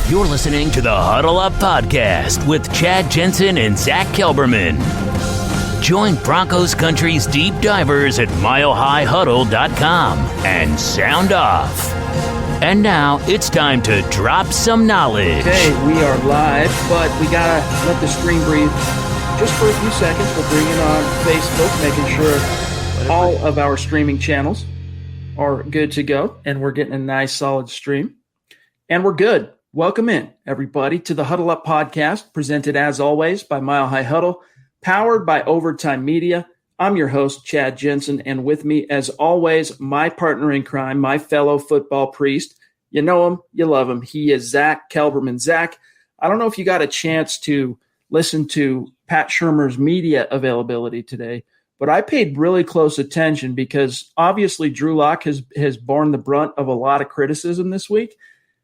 You're listening to the Huddle Up Podcast with Chad Jensen and Zack Kelberman. Join Broncos Country's deep divers at milehighhuddle.com and sound off. And now it's time to drop some knowledge. Okay, we are live, but we gotta let the stream breathe just for a few seconds. We'll bring it on Facebook, making sure all of our streaming channels are good to go, and we're getting a nice solid stream. And we're good. Welcome in, everybody, to the Huddle Up Podcast, presented as always by Mile High Huddle, powered by Overtime Media. I'm your host, Chad Jensen, and with me, as always, my partner in crime, my fellow football priest. You know him, you love him. He is Zack Kelberman. Zack, I don't know if you got a chance to listen to Pat Shurmur's media availability today, but I paid really close attention because obviously Drew Lock has borne the brunt of a lot of criticism this week.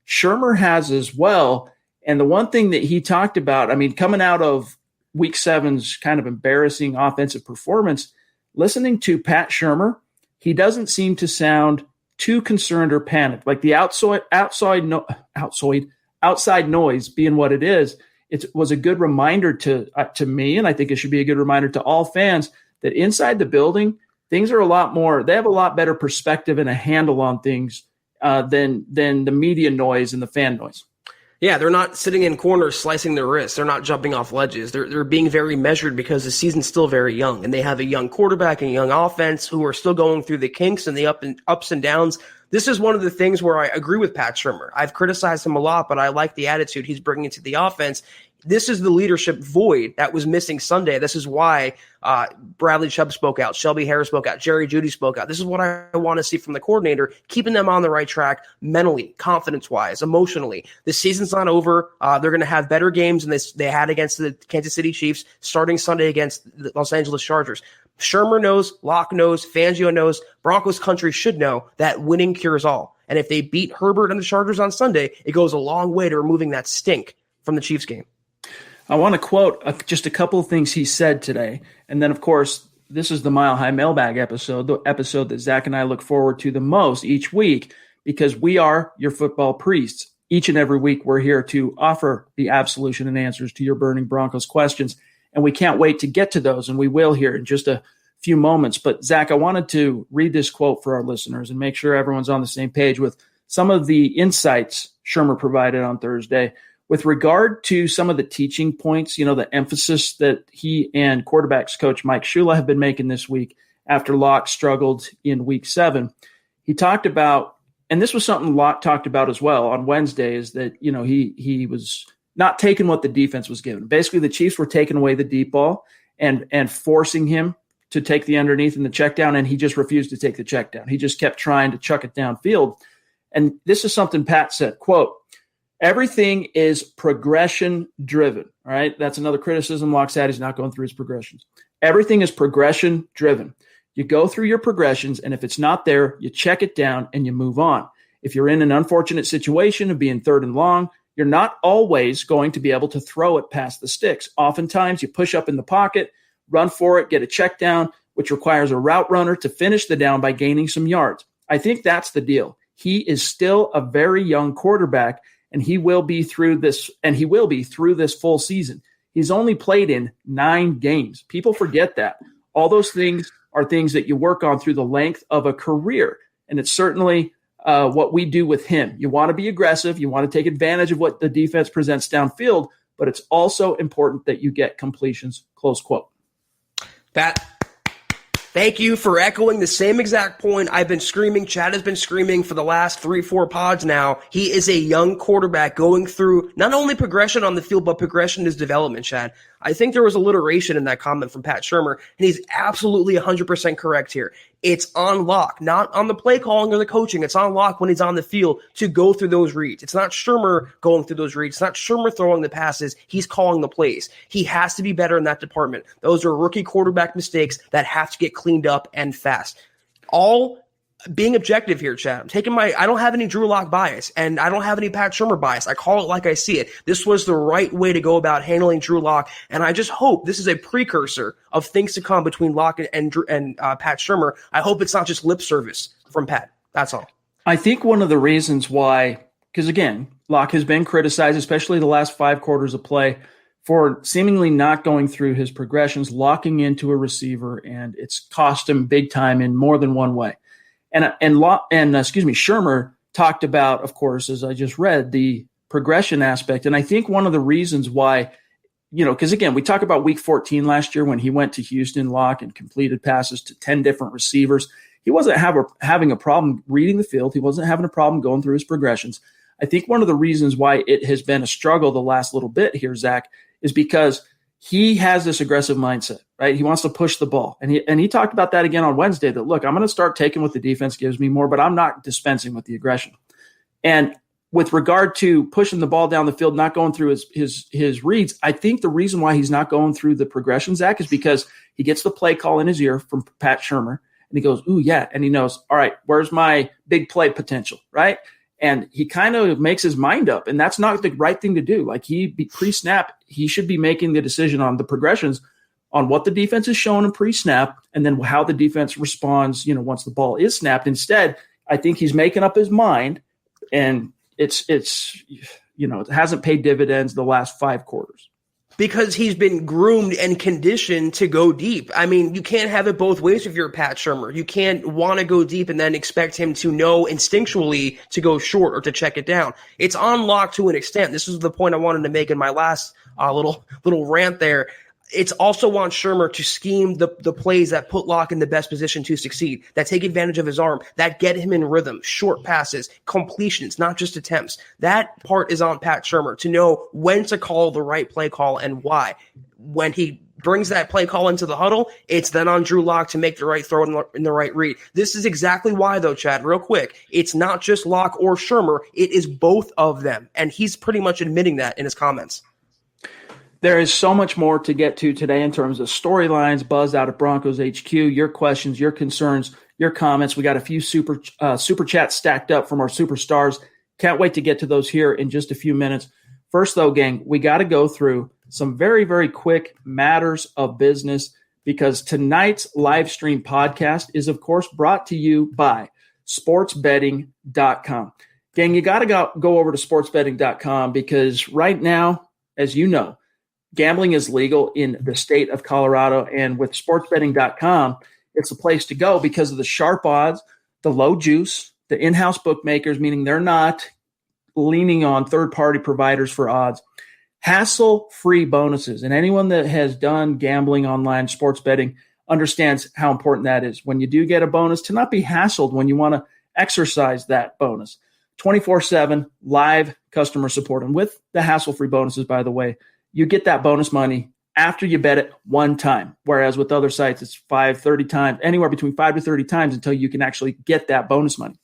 Shurmur has as well. And the one thing that he talked about, I mean, coming out of Week 7's kind of embarrassing offensive performance, listening to Pat Shurmur, he doesn't seem to sound too concerned or panicked. Like the outside noise being what it is, it was a good reminder to me, and I think it should be a good reminder to all fans that inside the building, things are a lot more. They have a lot better perspective and a handle on things than the media noise and the fan noise. Yeah, they're not sitting in corners slicing their wrists. They're not jumping off ledges. They're being very measured because the season's still very young, and they have a young quarterback and a young offense who are still going through the kinks and the ups and downs. This is one of the things where I agree with Pat Shurmur. I've criticized him a lot, but I like the attitude he's bringing to the offense. This is the leadership void that was missing Sunday. This is why Bradley Chubb spoke out, Shelby Harris spoke out, Jerry Jeudy spoke out. This is what I want to see from the coordinator, keeping them on the right track mentally, confidence-wise, emotionally. The season's not over. They're going to have better games than they had against the Kansas City Chiefs, starting Sunday against the Los Angeles Chargers. Shurmur knows, Locke knows, Fangio knows, Broncos Country should know that winning cures all. And if they beat Herbert and the Chargers on Sunday, it goes a long way to removing that stink from the Chiefs game. I want to quote just a couple of things he said today. And then, of course, this is the Mile High Mailbag episode, the episode that Zack and I look forward to the most each week because we are your football priests. Each and every week, we're here to offer the absolution and answers to your burning Broncos questions. And we can't wait to get to those, and we will here in just a few moments. But, Zack, I wanted to read this quote for our listeners and make sure everyone's on the same page with some of the insights Shurmur provided on Thursday. With regard to some of the teaching points, you know, the emphasis that he and quarterbacks coach Mike Shula have been making this week after Locke struggled in Week 7, he talked about, and this was something Locke talked about as well on Wednesday, is that, you know, he was not taking what the defense was given. Basically, the Chiefs were taking away the deep ball and forcing him to take the underneath and the check down, and he just refused to take the check down. He just kept trying to chuck it downfield. And this is something Pat said, quote, "Everything is progression driven." All right. That's another criticism Locke had. He's not going through his progressions. Everything is progression driven. You go through your progressions, and if it's not there, you check it down and you move on. If you're in an unfortunate situation of being third and long, you're not always going to be able to throw it past the sticks. Oftentimes you push up in the pocket, run for it, get a check down, which requires a route runner to finish the down by gaining some yards. I think that's the deal. He is still a very young quarterback, and he will be through this full season. He's only played in 9 games. People forget that. All those things are things that you work on through the length of a career, and it's certainly what we do with him. You want to be aggressive. You want to take advantage of what the defense presents downfield, but it's also important that you get completions, close quote. Thank you for echoing the same exact point I've been screaming. Chad has been screaming for the last 3-4 pods now. He is a young quarterback going through not only progression on the field, but progression in his development, Chad. I think there was alliteration in that comment from Pat Shurmur, and he's absolutely 100% correct here. It's on Locke, not on the play calling or the coaching. It's on Locke when he's on the field to go through those reads. It's not Shurmur going through those reads. It's not Shurmur throwing the passes. He's calling the plays. He has to be better in that department. Those are rookie quarterback mistakes that have to get cleaned up and fast. All being objective here, Chad. I don't have any Drew Lock bias, and I don't have any Pat Shurmur bias. I call it like I see it. This was the right way to go about handling Drew Lock, and I just hope this is a precursor of things to come between Lock and Pat Shurmur. I hope it's not just lip service from Pat. That's all. I think one of the reasons why, because again, Locke has been criticized, especially the last 5 quarters of play, for seemingly not going through his progressions, locking into a receiver, and it's cost him big time in more than one way. And Shermer talked about, of course, as I just read, the progression aspect. And I think one of the reasons why, because again, we talk about week 14 last year when he went to Houston, Locke, and completed passes to 10 different receivers. He wasn't having a problem reading the field. He wasn't having a problem going through his progressions. I think one of the reasons why it has been a struggle the last little bit here, Zach, is because he has this aggressive mindset, right? He wants to push the ball. And he talked about that again on Wednesday, that, look, I'm going to start taking what the defense gives me more, but I'm not dispensing with the aggression. And with regard to pushing the ball down the field, not going through his reads, I think the reason why he's not going through the progression, Zach, is because he gets the play call in his ear from Pat Shermer, and he goes, ooh, yeah. And he knows, all right, where's my big play potential, right? And he kind of makes his mind up, and that's not the right thing to do. Like, pre-snap, he should be making the decision on the progressions on what the defense is showing him pre-snap, and then how the defense responds, once the ball is snapped. Instead, I think he's making up his mind, and it hasn't paid dividends the last 5 quarters. Because he's been groomed and conditioned to go deep. I mean, you can't have it both ways if you're Pat Shermer. You can't want to go deep and then expect him to know instinctually to go short or to check it down. It's on Locke to an extent. This is the point I wanted to make in my last little rant there. It's also on Shermer to scheme the plays that put Locke in the best position to succeed, that take advantage of his arm, that get him in rhythm, short passes, completions, not just attempts. That part is on Pat Shermer to know when to call the right play call and why. When he brings that play call into the huddle, it's then on Drew Locke to make the right throw in the right read. This is exactly why, though, Chad, real quick, it's not just Locke or Shermer. It is both of them, and he's pretty much admitting that in his comments. There is so much more to get to today in terms of storylines, buzz out of Broncos HQ, your questions, your concerns, your comments. We got a few super chats stacked up from our superstars. Can't wait to get to those here in just a few minutes. First, though, gang, we got to go through some very, very quick matters of business, because tonight's live stream podcast is, of course, brought to you by sportsbetting.com. Gang, you got to go over to sportsbetting.com, because right now, as you know, gambling is legal in the state of Colorado, and with sportsbetting.com, it's the place to go because of the sharp odds, the low juice, the in-house bookmakers, meaning they're not leaning on third-party providers for odds, hassle-free bonuses. And anyone that has done gambling online, sports betting, understands how important that is. When you do get a bonus, to not be hassled when you want to exercise that bonus. 24/7 live customer support. And with the hassle-free bonuses, by the way, you get that bonus money after you bet it one time, whereas with other sites, it's 30 times, anywhere between 5 to 30 times until you can actually get that bonus money.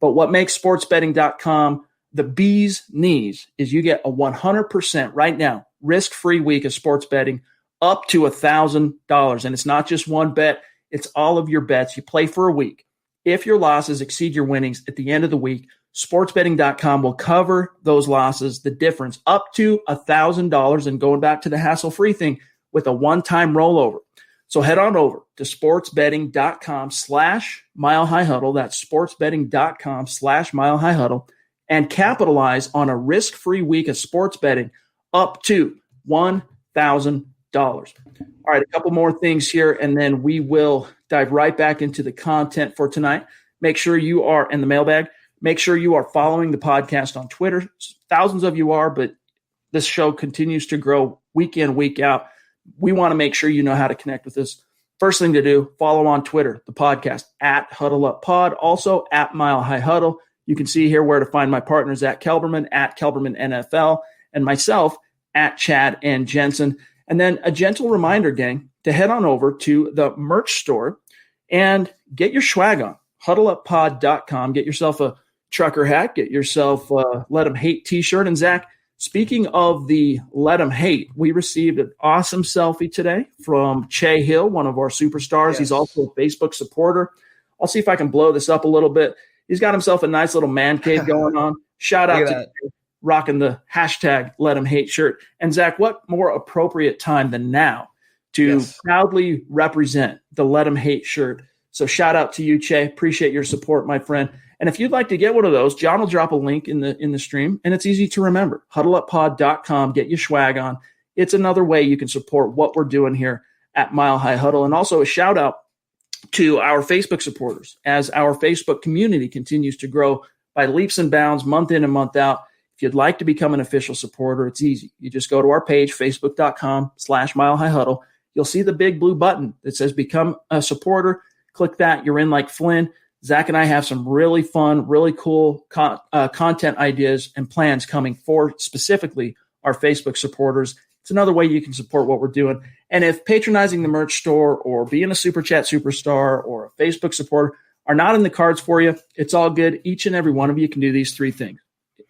But what makes sportsbetting.com the bee's knees is you get a 100% right now risk-free week of sports betting up to $1,000. And it's not just one bet, it's all of your bets. You play for a week. If your losses exceed your winnings at the end of the week, sportsbetting.com will cover those losses, the difference, up to $1,000, and going back to the hassle-free thing with a one-time rollover. So head on over to sportsbetting.com/milehighhuddle. That's sportsbetting.com/milehighhuddle, and capitalize on a risk-free week of sports betting up to $1,000. All right, a couple more things here, and then we will dive right back into the content for tonight. Make sure you are in the mailbag. Make sure you are following the podcast on Twitter. Thousands of you are, but this show continues to grow week in, week out. We want to make sure you know how to connect with us. First thing to do, follow on Twitter, the podcast, @HuddleUpPod, also @MileHighHuddle. You can see here where to find my partners, @Kelberman, @KelbermanNFL, and myself, @Chad and Jensen. And then a gentle reminder, gang, to head on over to the merch store and get your swag on. HuddleUpPod.com. Get yourself a trucker hat. Get yourself a Let 'em Hate t-shirt. And Zach, speaking of the Let 'em Hate, we received an awesome selfie today from Che Hill, one of our superstars. Yes. He's also a Facebook supporter. I'll see if I can blow this up a little bit. He's got himself a nice little man cave going on. Shout out to rocking the hashtag Let 'em Hate shirt. And Zach, what more appropriate time than now to proudly represent the Let 'em Hate shirt? So shout out to you, Che. Appreciate your support, my friend. And if you'd like to get one of those, John will drop a link in the stream, and it's easy to remember. HuddleUpPod.com, get your swag on. It's another way you can support what we're doing here at Mile High Huddle. And also a shout out to our Facebook supporters as our Facebook community continues to grow by leaps and bounds month in and month out. If you'd like to become an official supporter, it's easy. You just go to our page, facebook.com/Mile High Huddle. You'll see the big blue button that says become a supporter. Click that. You're in like Flynn. Zach and I have some really fun, really cool content ideas and plans coming for specifically our Facebook supporters. It's another way you can support what we're doing. And if patronizing the merch store or being a Super Chat superstar or a Facebook supporter are not in the cards for you, it's all good. Each and every one of you can do these three things.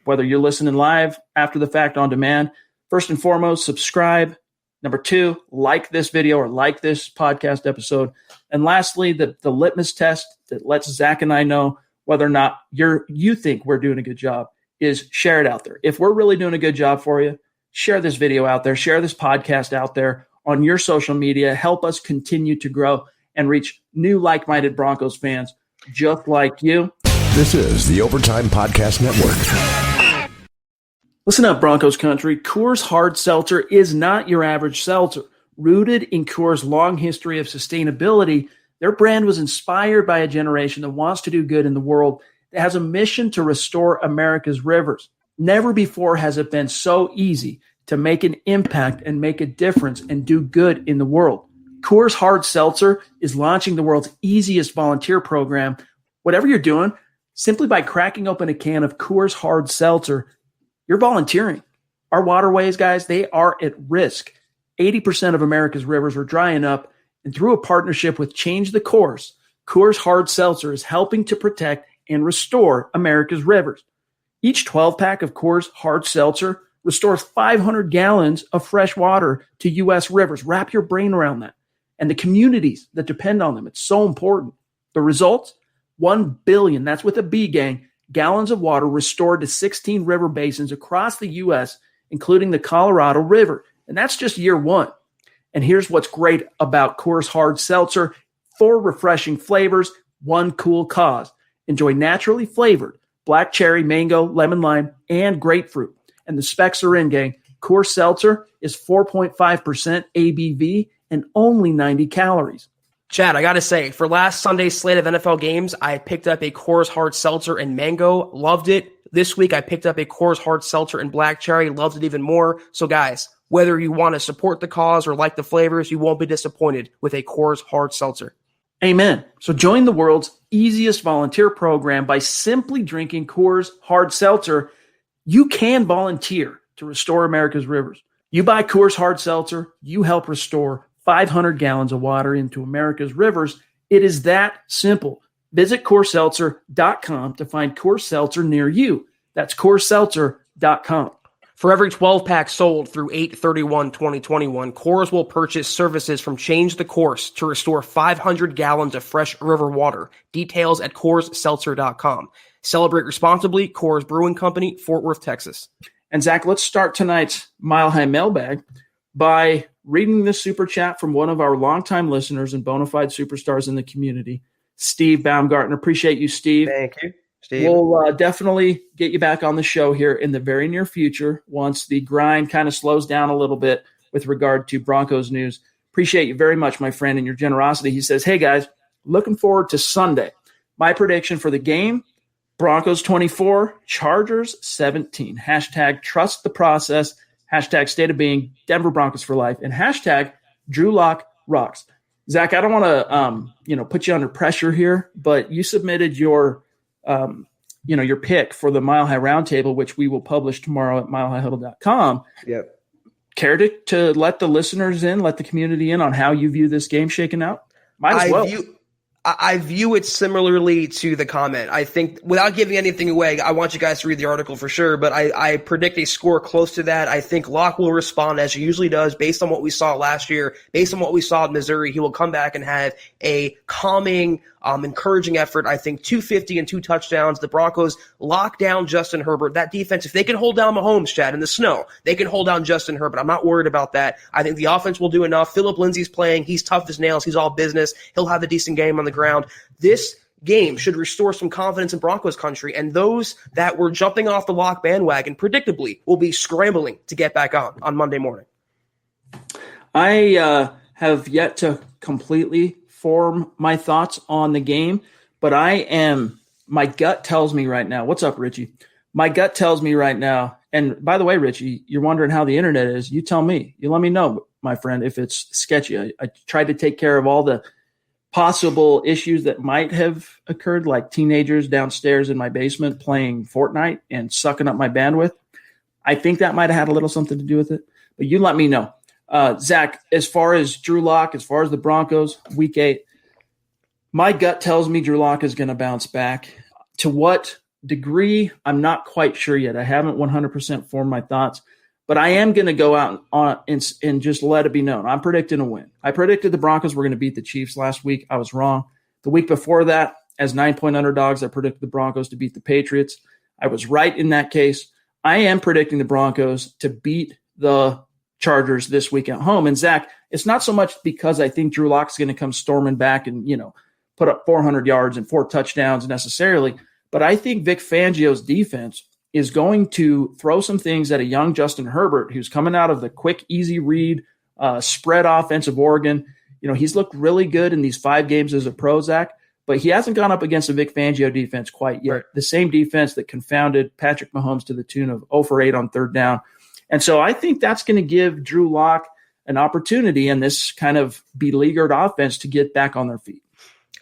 Whether you're listening live, after the fact, on demand, first and foremost, subscribe. Number 2, like this video or like this podcast episode. And lastly, the litmus test that lets Zach and I know whether or not you think we're doing a good job is share it out there. If we're really doing a good job for you, share this video out there, share this podcast out there on your social media. Help us continue to grow and reach new like-minded Broncos fans just like you. This is the Overtime Podcast Network. Listen up, Broncos country. Coors Hard Seltzer is not your average seltzer. Rooted in Coors' long history of sustainability, their brand was inspired by a generation that wants to do good in the world, that has a mission to restore America's rivers. Never before has it been so easy to make an impact and make a difference and do good in the world. Coors Hard Seltzer is launching the world's easiest volunteer program. Whatever you're doing, simply by cracking open a can of Coors Hard Seltzer, you're volunteering. Our waterways, guys, they are at risk. 80% of America's rivers are drying up, and through a partnership with Change the Course, Coors Hard Seltzer is helping to protect and restore America's rivers. Each 12-pack of Coors Hard Seltzer restores 500 gallons of fresh water to U.S. rivers. Wrap your brain around that. And the communities that depend on them, it's so important. The results? 1 billion, that's with a B, gang, gallons of water restored to 16 river basins across the U.S., including the Colorado River. And that's just year one. And here's what's great about Coors Hard Seltzer: 4 refreshing flavors, 1 cool cause. Enjoy naturally flavored black cherry, mango, lemon lime, and grapefruit. And the specs are in, gang. Coors Seltzer is 4.5% ABV and only 90 calories. Chad, I got to say, for last Sunday's slate of NFL games, I picked up a Coors Hard Seltzer and mango. Loved it. This week, I picked up a Coors Hard Seltzer and black cherry. Loved it even more. So, guys, whether you want to support the cause or like the flavors, you won't be disappointed with a Coors Hard Seltzer. Amen. So join the world's easiest volunteer program by simply drinking Coors Hard Seltzer. You can volunteer to restore America's rivers. You buy Coors Hard Seltzer, you help restore 500 gallons of water into America's rivers. It is that simple. Visit CoorsSeltzer.com to find Coors Seltzer near you. That's CoorsSeltzer.com. For every 12-pack sold through 8/31/2021, Coors will purchase services from Change the Course to restore 500 gallons of fresh river water. Details at CoorsSeltzer.com. Celebrate responsibly. Coors Brewing Company, Fort Worth, Texas. And Zach, let's start tonight's Mile High Mailbag by reading this super chat from one of our longtime listeners and bona fide superstars in the community, Steve Baumgartner. Appreciate you, Steve. Thank you, Steve. We'll definitely get you back on the show here in the very near future once the grind kind of slows down a little bit with regard to Broncos news. Appreciate you very much, my friend, and your generosity. He says, hey, guys, looking forward to Sunday. My prediction for the game, Broncos 24, Chargers 17. Hashtag trust the process. Hashtag state of being, Denver Broncos for life. And hashtag Drew Lock rocks. Zach, I don't want to put you under pressure here, but you submitted your your pick for the Mile High Roundtable, which we will publish tomorrow at milehighhuddle.com. Yep. Care to let the listeners in, let the community in on how you view this game shaking out? Might as well. I view it similarly to the comment. I think, without giving anything away, I want you guys to read the article for sure, but I predict a score close to that. I think Locke will respond as he usually does based on what we saw last year, based on what we saw in Missouri. He will come back and have a calming, encouraging effort. I think 250 and 2 touchdowns. The Broncos lock down Justin Herbert. That defense, if they can hold down Mahomes, Chad, in the snow, they can hold down Justin Herbert. I'm not worried about that. I think the offense will do enough. Phillip Lindsay's playing. He's tough as nails. He's all business. He'll have a decent game on the ground. This game should restore some confidence in Broncos country, and those that were jumping off the lock bandwagon predictably will be scrambling to get back on Monday morning. I have yet to completely form my thoughts on the game, but my gut tells me right now. What's up, Richie? My gut tells me right now, and by the way, Richie, you're wondering how the internet is. You tell me. You let me know, my friend, if it's sketchy. I tried to take care of all the possible issues that might have occurred, like teenagers downstairs in my basement playing Fortnite and sucking up my bandwidth. I think that might have had a little something to do with it, but you let me know. Zach, as far as Drew Lock, as far as the Broncos, week 8, my gut tells me Drew Lock is going to bounce back. To what degree, I'm not quite sure yet. I haven't 100% formed my thoughts, but I am going to go out and just let it be known. I'm predicting a win. I predicted the Broncos were going to beat the Chiefs last week. I was wrong. The week before that, as 9-point underdogs, I predicted the Broncos to beat the Patriots. I was right in that case. I am predicting the Broncos to beat the Chargers this week at home. And Zach, it's not so much because I think Drew Lock's going to come storming back and, put up 400 yards and 4 touchdowns necessarily, but I think Vic Fangio's defense is going to throw some things at a young Justin Herbert, who's coming out of the quick, easy read, spread offense of Oregon. He's looked really good in these 5 games as a pro, Zach, but he hasn't gone up against a Vic Fangio defense quite yet. Right. The same defense that confounded Patrick Mahomes to the tune of 0 for 8 on third down. And so I think that's going to give Drew Lock an opportunity in this kind of beleaguered offense to get back on their feet.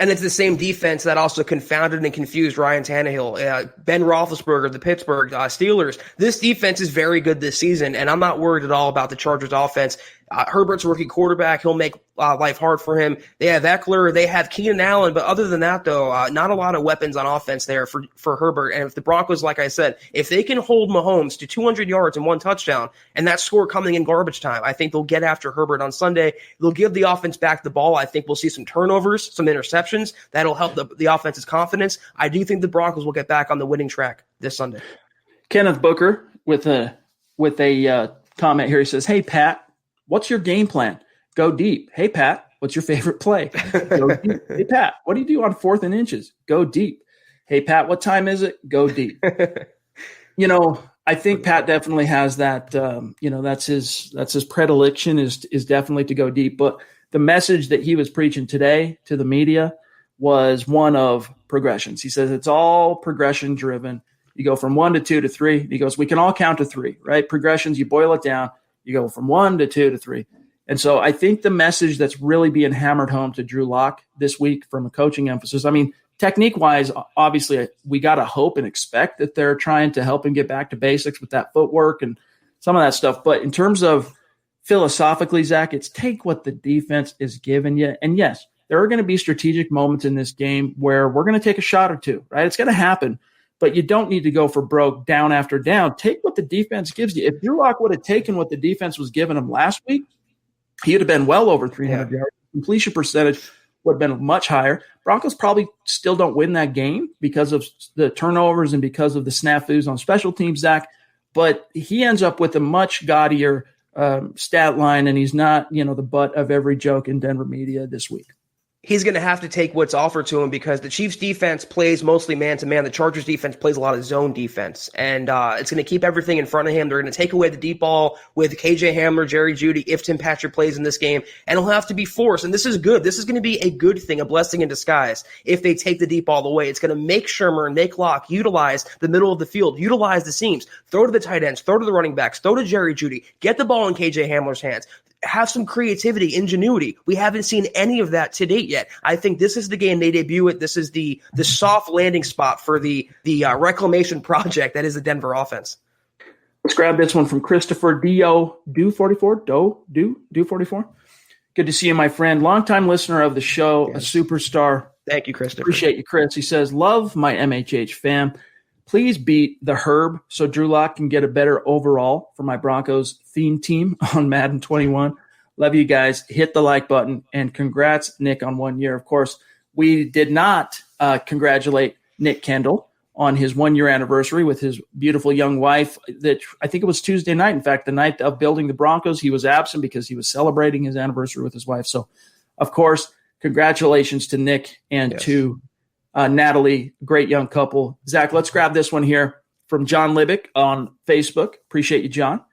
And it's the same defense that also confounded and confused Ryan Tannehill, Ben Roethlisberger, the Pittsburgh Steelers. This defense is very good this season, and I'm not worried at all about the Chargers offense. Herbert's a rookie quarterback. He'll make life hard for him. They have Eckler. They have Keenan Allen. But other than that, though, not a lot of weapons on offense there for Herbert. And if the Broncos, like I said, if they can hold Mahomes to 200 yards and 1 touchdown, and that score coming in garbage time, I think they'll get after Herbert on Sunday. They'll give the offense back the ball. I think we'll see some turnovers, some interceptions. That'll help the offense's confidence. I do think the Broncos will get back on the winning track this Sunday. Kenneth Booker with a comment here. He says, "Hey, Pat, what's your game plan? Go deep. Hey, Pat, what's your favorite play? Go deep. Hey, Pat, what do you do on 4th and inches? Go deep. Hey, Pat, what time is it? Go deep." I think Pat definitely has that. That's his predilection is definitely to go deep. But the message that he was preaching today to the media was one of progressions. He says it's all progression driven. You go from 1 to 2 to 3. He goes, we can all count to 3, right? Progressions, you boil it down. You go from 1 to 2 to 3. And so I think the message that's really being hammered home to Drew Lock this week from a coaching emphasis, technique-wise, obviously we got to hope and expect that they're trying to help him get back to basics with that footwork and some of that stuff. But in terms of philosophically, Zach, it's take what the defense is giving you. And yes, there are going to be strategic moments in this game where we're going to take a shot or two, right? It's going to happen. But you don't need to go for broke down after down. Take what the defense gives you. If Drew Lock would have taken what the defense was giving him last week, he would have been well over 300 yards. Completion percentage would have been much higher. Broncos probably still don't win that game because of the turnovers and because of the snafus on special teams, Zach. But he ends up with a much gaudier stat line, and he's not, the butt of every joke in Denver media this week. He's going to have to take what's offered to him because the Chiefs defense plays mostly man-to-man. The Chargers defense plays a lot of zone defense, and it's going to keep everything in front of him. They're going to take away the deep ball with KJ Hamler, Jerry Jeudy, if Tim Patrick plays in this game, and he'll have to be forced. And this is good. This is going to be a good thing, a blessing in disguise if they take the deep ball away. It's going to make Shermer and make Locke utilize the middle of the field, utilize the seams, throw to the tight ends, throw to the running backs, throw to Jerry Jeudy, get the ball in KJ Hamler's hands. Have some creativity, ingenuity. We haven't seen any of that to date yet. I think this is the game they debut it. This is the soft landing spot for the reclamation project that is the Denver offense. Let's grab this one from Christopher Do44. Do44. Good to see you, my friend. Longtime listener of the show, yes. A superstar. Thank you, Christopher. Appreciate you, Chris. He says, love my MHH fam. Please beat the Herb so Drew Lock can get a better overall for my Broncos theme team on Madden 21. Love you guys. Hit the like button, and congrats, Nick, on 1 year. Of course, we did not congratulate Nick Kendall on his 1 year anniversary with his beautiful young wife. That I think it was Tuesday night. In fact, the night of building the Broncos, he was absent because he was celebrating his anniversary with his wife. So, of course, congratulations to Nick and to Natalie, great young couple. Zach, let's grab this one here from John Libick on Facebook. Appreciate you, John.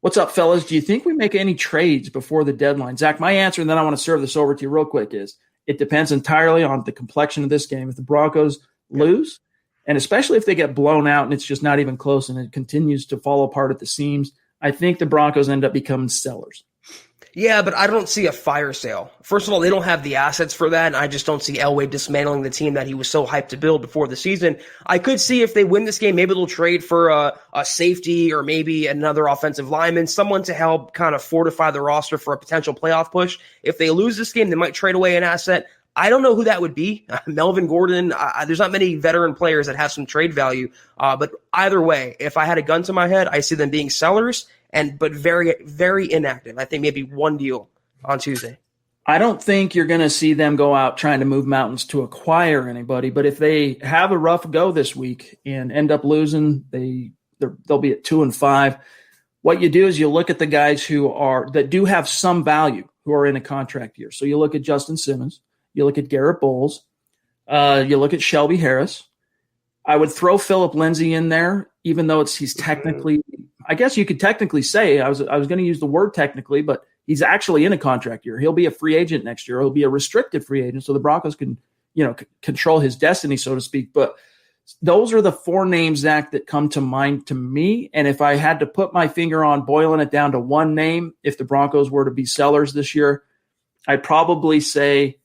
What's up, fellas? Do you think we make any trades before the deadline? Zach, my answer, and then I want to serve this over to you real quick, is it depends entirely on the complexion of this game. If the Broncos lose, and especially if they get blown out and it's just not even close and it continues to fall apart at the seams, I think the Broncos end up becoming sellers. Yeah, but I don't see a fire sale. First of all, they don't have the assets for that, and I just don't see Elway dismantling the team that he was so hyped to build before the season. I could see if they win this game, maybe they'll trade for a safety or maybe another offensive lineman, someone to help kind of fortify the roster for a potential playoff push. If they lose this game, they might trade away an asset. I don't know who that would be. Melvin Gordon, there's not many veteran players that have some trade value. But either way, if I had a gun to my head, I see them being sellers. But very, very inactive. I think maybe one deal on Tuesday. I don't think you're going to see them go out trying to move mountains to acquire anybody. But if they have a rough go this week and end up losing, they'll be at 2-5. What you do is you look at the guys that do have some value, who are in a contract year. So you look at Justin Simmons, you look at Garrett Bowles, you look at Shelby Harris. I would throw Phillip Lindsay in there, even though he's technically. I guess you could technically say, I was going to use the word technically, but he's actually in a contract year. He'll be a free agent next year. He'll be a restricted free agent, so the Broncos can, control his destiny, so to speak. But those are the four names, Zach, that come to mind to me. And if I had to put my finger on boiling it down to one name, if the Broncos were to be sellers this year, I'd probably say,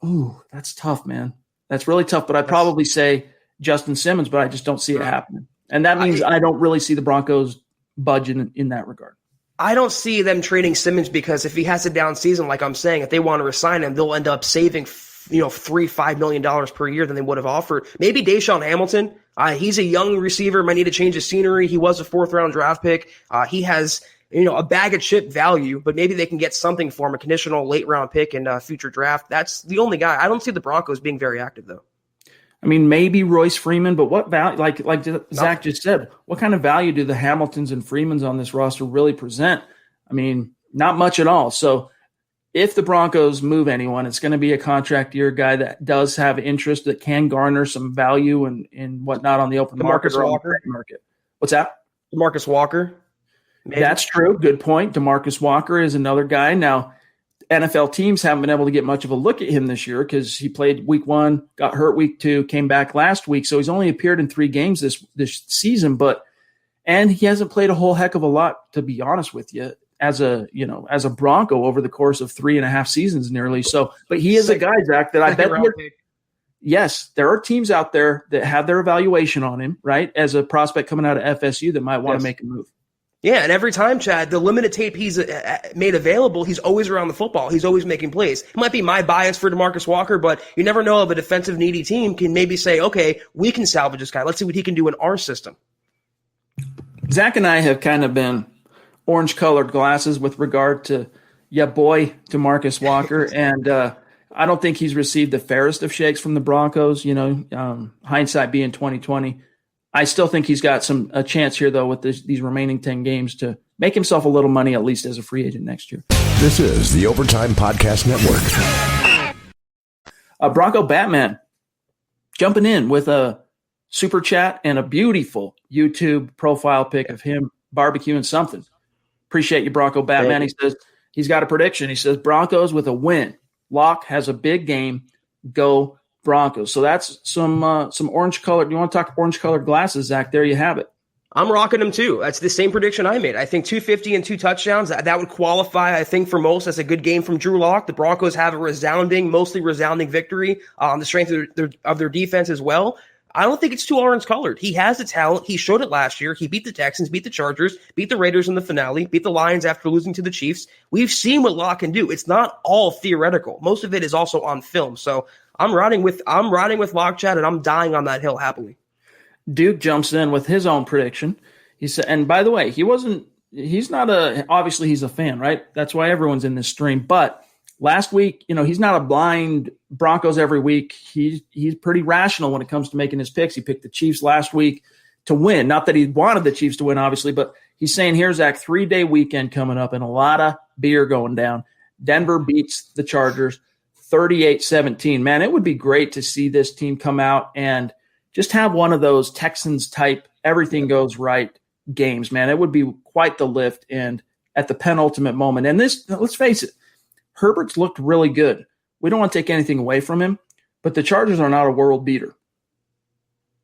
ooh, that's tough, man. That's really tough. But I'd probably say Justin Simmons, but I just don't see it happening. And that means I don't really see the Broncos budget in that regard. I don't see them trading Simmons because if he has a down season, like I'm saying, if they want to resign him, they'll end up saving, $3-5 million per year than they would have offered. Maybe Deshaun Hamilton. He's a young receiver, might need to change his scenery. He was a 4th-round draft pick. He has, a bag of chip value, but maybe they can get something for him, a conditional late-round pick in a future draft. That's the only guy. I don't see the Broncos being very active, though. I mean, maybe Royce Freeman, but what value, like Zach just said, what kind of value do the Hamiltons and Freemans on this roster really present? I mean, not much at all. So if the Broncos move anyone, it's going to be a contract year guy that does have interest, that can garner some value and whatnot on the open market or on the market. What's that? DeMarcus Walker. Maybe. That's true. Good point. DeMarcus Walker is another guy. Now, NFL teams haven't been able to get much of a look at him this year because he played week 1, got hurt week 2, came back last week. So he's only appeared in 3 games this season, and he hasn't played a whole heck of a lot, to be honest with you, as a Bronco over the course of 3.5 seasons nearly. So, but he is a guy, Zach, that I bet. Yes, there are teams out there that have their evaluation on him, right, as a prospect coming out of FSU that might want to make a move. Yeah, and every time, Chad, the limited tape he's made available, he's always around the football. He's always making plays. It might be my bias for DeMarcus Walker, but you never know if a defensive needy team can maybe say, okay, we can salvage this guy. Let's see what he can do in our system. Zach and I have kind of been orange-colored glasses with regard to, DeMarcus Walker, and I don't think he's received the fairest of shakes from the Broncos, hindsight being 2020. I still think he's got a chance here, though, with these remaining 10 games to make himself a little money, at least as a free agent next year. This is the Overtime Podcast Network. Bronco Batman jumping in with a super chat and a beautiful YouTube profile pic of him barbecuing something. Appreciate you, Bronco Batman. He says he's got a prediction. He says Broncos with a win. Locke has a big game. Go Broncos. So that's some orange colored. You want to talk orange colored glasses, Zach? There you have it. I'm rocking them too. That's the same prediction I made. I think 250 and 2 touchdowns. That would qualify, I think, for most as a good game from Drew Lock. The Broncos have a mostly resounding victory on the strength of their defense as well. I don't think it's too orange colored. He has the talent. He showed it last year. He beat the Texans, beat the Chargers, beat the Raiders in the finale, beat the Lions after losing to the Chiefs. We've seen what Lock can do. It's not all theoretical. Most of it is also on film. So I'm riding with Lock, Chad, and I'm dying on that hill happily. Duke jumps in with his own prediction. He said, and by the way, obviously he's a fan, right? That's why everyone's in this stream. But last week, he's not a blind Broncos every week. He's pretty rational when it comes to making his picks. He picked the Chiefs last week to win. Not that he wanted the Chiefs to win, obviously, but he's saying, here's Zach, 3-day weekend coming up and a lot of beer going down. Denver beats the Chargers 38-17. Man, it would be great to see this team come out and just have one of those Texans type everything goes right games, man. It would be quite the lift. And at the penultimate moment, and this, let's face it, Herbert's looked really good. We don't want to take anything away from him, but the Chargers are not a world beater.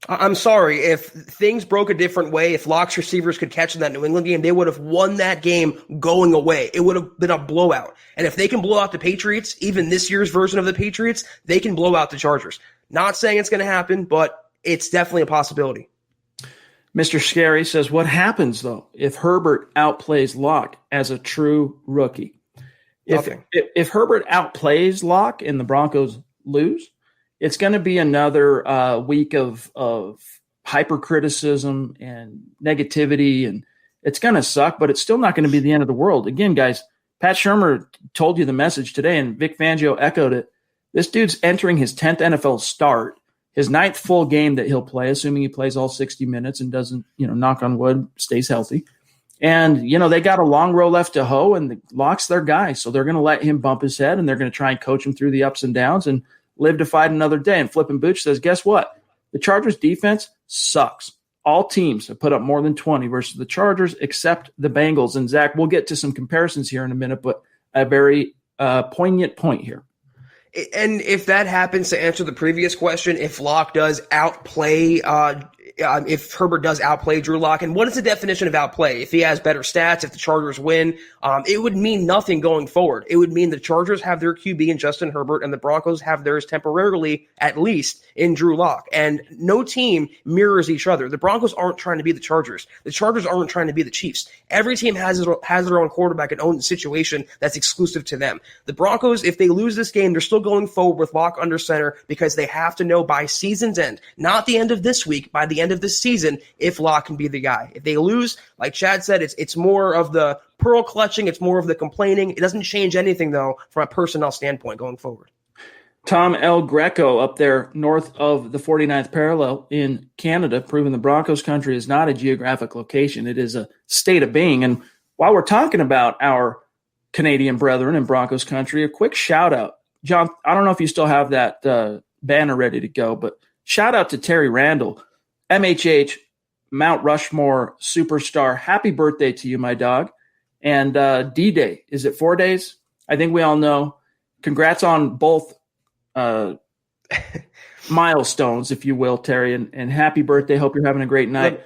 I'm sorry. If things broke a different way, if Locke's receivers could catch in that New England game, they would have won that game going away. It would have been a blowout. And if they can blow out the Patriots, even this year's version of the Patriots, they can blow out the Chargers. Not saying it's going to happen, but it's definitely a possibility. Mr. Scary says, what happens, though, if Herbert outplays Locke as a true rookie? If Herbert outplays Locke and the Broncos lose, it's going to be another week of hypercriticism and negativity, and it's going to suck, but it's still not going to be the end of the world. Again, guys, Pat Shurmur told you the message today, and Vic Fangio echoed it. This dude's entering his 10th NFL start, his 9th full game that he'll play, assuming he plays all 60 minutes and doesn't, knock on wood, stays healthy. And, they got a long row left to hoe, and Locke's their guy, so they're going to let him bump his head, and they're going to try and coach him through the ups and downs and live to fight another day. And Flippin' Booch says, guess what? The Chargers defense sucks. All teams have put up more than 20 versus the Chargers except the Bengals. And, Zach, we'll get to some comparisons here in a minute, but a very poignant point here. And if that happens, to answer the previous question, if Locke does outplay if Herbert does outplay Drew Lock, and what is the definition of outplay? If he has better stats, if the Chargers win, it would mean nothing going forward. It would mean the Chargers have their QB in Justin Herbert and the Broncos have theirs temporarily, at least, in Drew Lock. And no team mirrors each other. The Broncos aren't trying to be the Chargers. The Chargers aren't trying to be the Chiefs. Every team has their own quarterback and own situation that's exclusive to them. The Broncos, if they lose this game, they're still going forward with Lock under center because they have to know by season's end, not the end of this week, by the end of this season, if Lock can be the guy. If they lose, like Chad said, it's more of the pearl clutching, it's more of the complaining. It doesn't change anything, though, from a personnel standpoint going forward. Tom L. Greco up there north of the 49th parallel in Canada, proving the Broncos country is not a geographic location. It is a state of being. And while we're talking about our Canadian brethren in Broncos country, a quick shout out. John, I don't know if you still have that banner ready to go, but shout out to Terry Randall, MHH, Mount Rushmore superstar. Happy birthday to you, my dog. And D-Day, is it 4 days? I think we all know. Congrats on both milestones, if you will, Terry, and happy birthday. Hope you're having a great night.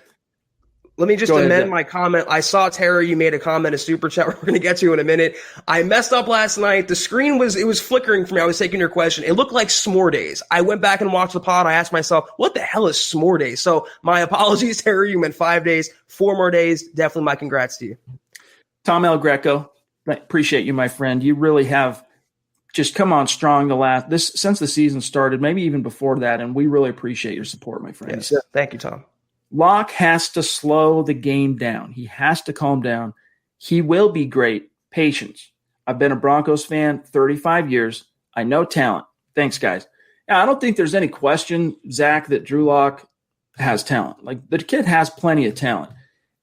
Let me just amend my comment. I saw, Terry, you made a comment, a super chat we're going to get to in a minute. I messed up last night. The screen was flickering for me. I was taking your question. It looked like S'more Days. I went back and watched the pod. I asked myself, what the hell is S'more Days? So my apologies, Terry. You meant 5 days, 4 more days. Definitely my congrats to you. Tom L. Greco, appreciate you, my friend. You really have just come on strong since the season started, maybe even before that, and we really appreciate your support, my friend. Yes. Thank you, Tom. Locke has to slow the game down. He has to calm down. He will be great. Patience. I've been a Broncos fan 35 years. I know talent. Thanks, guys. Now, I don't think there's any question, Zach, that Drew Lock has talent. Like, the kid has plenty of talent.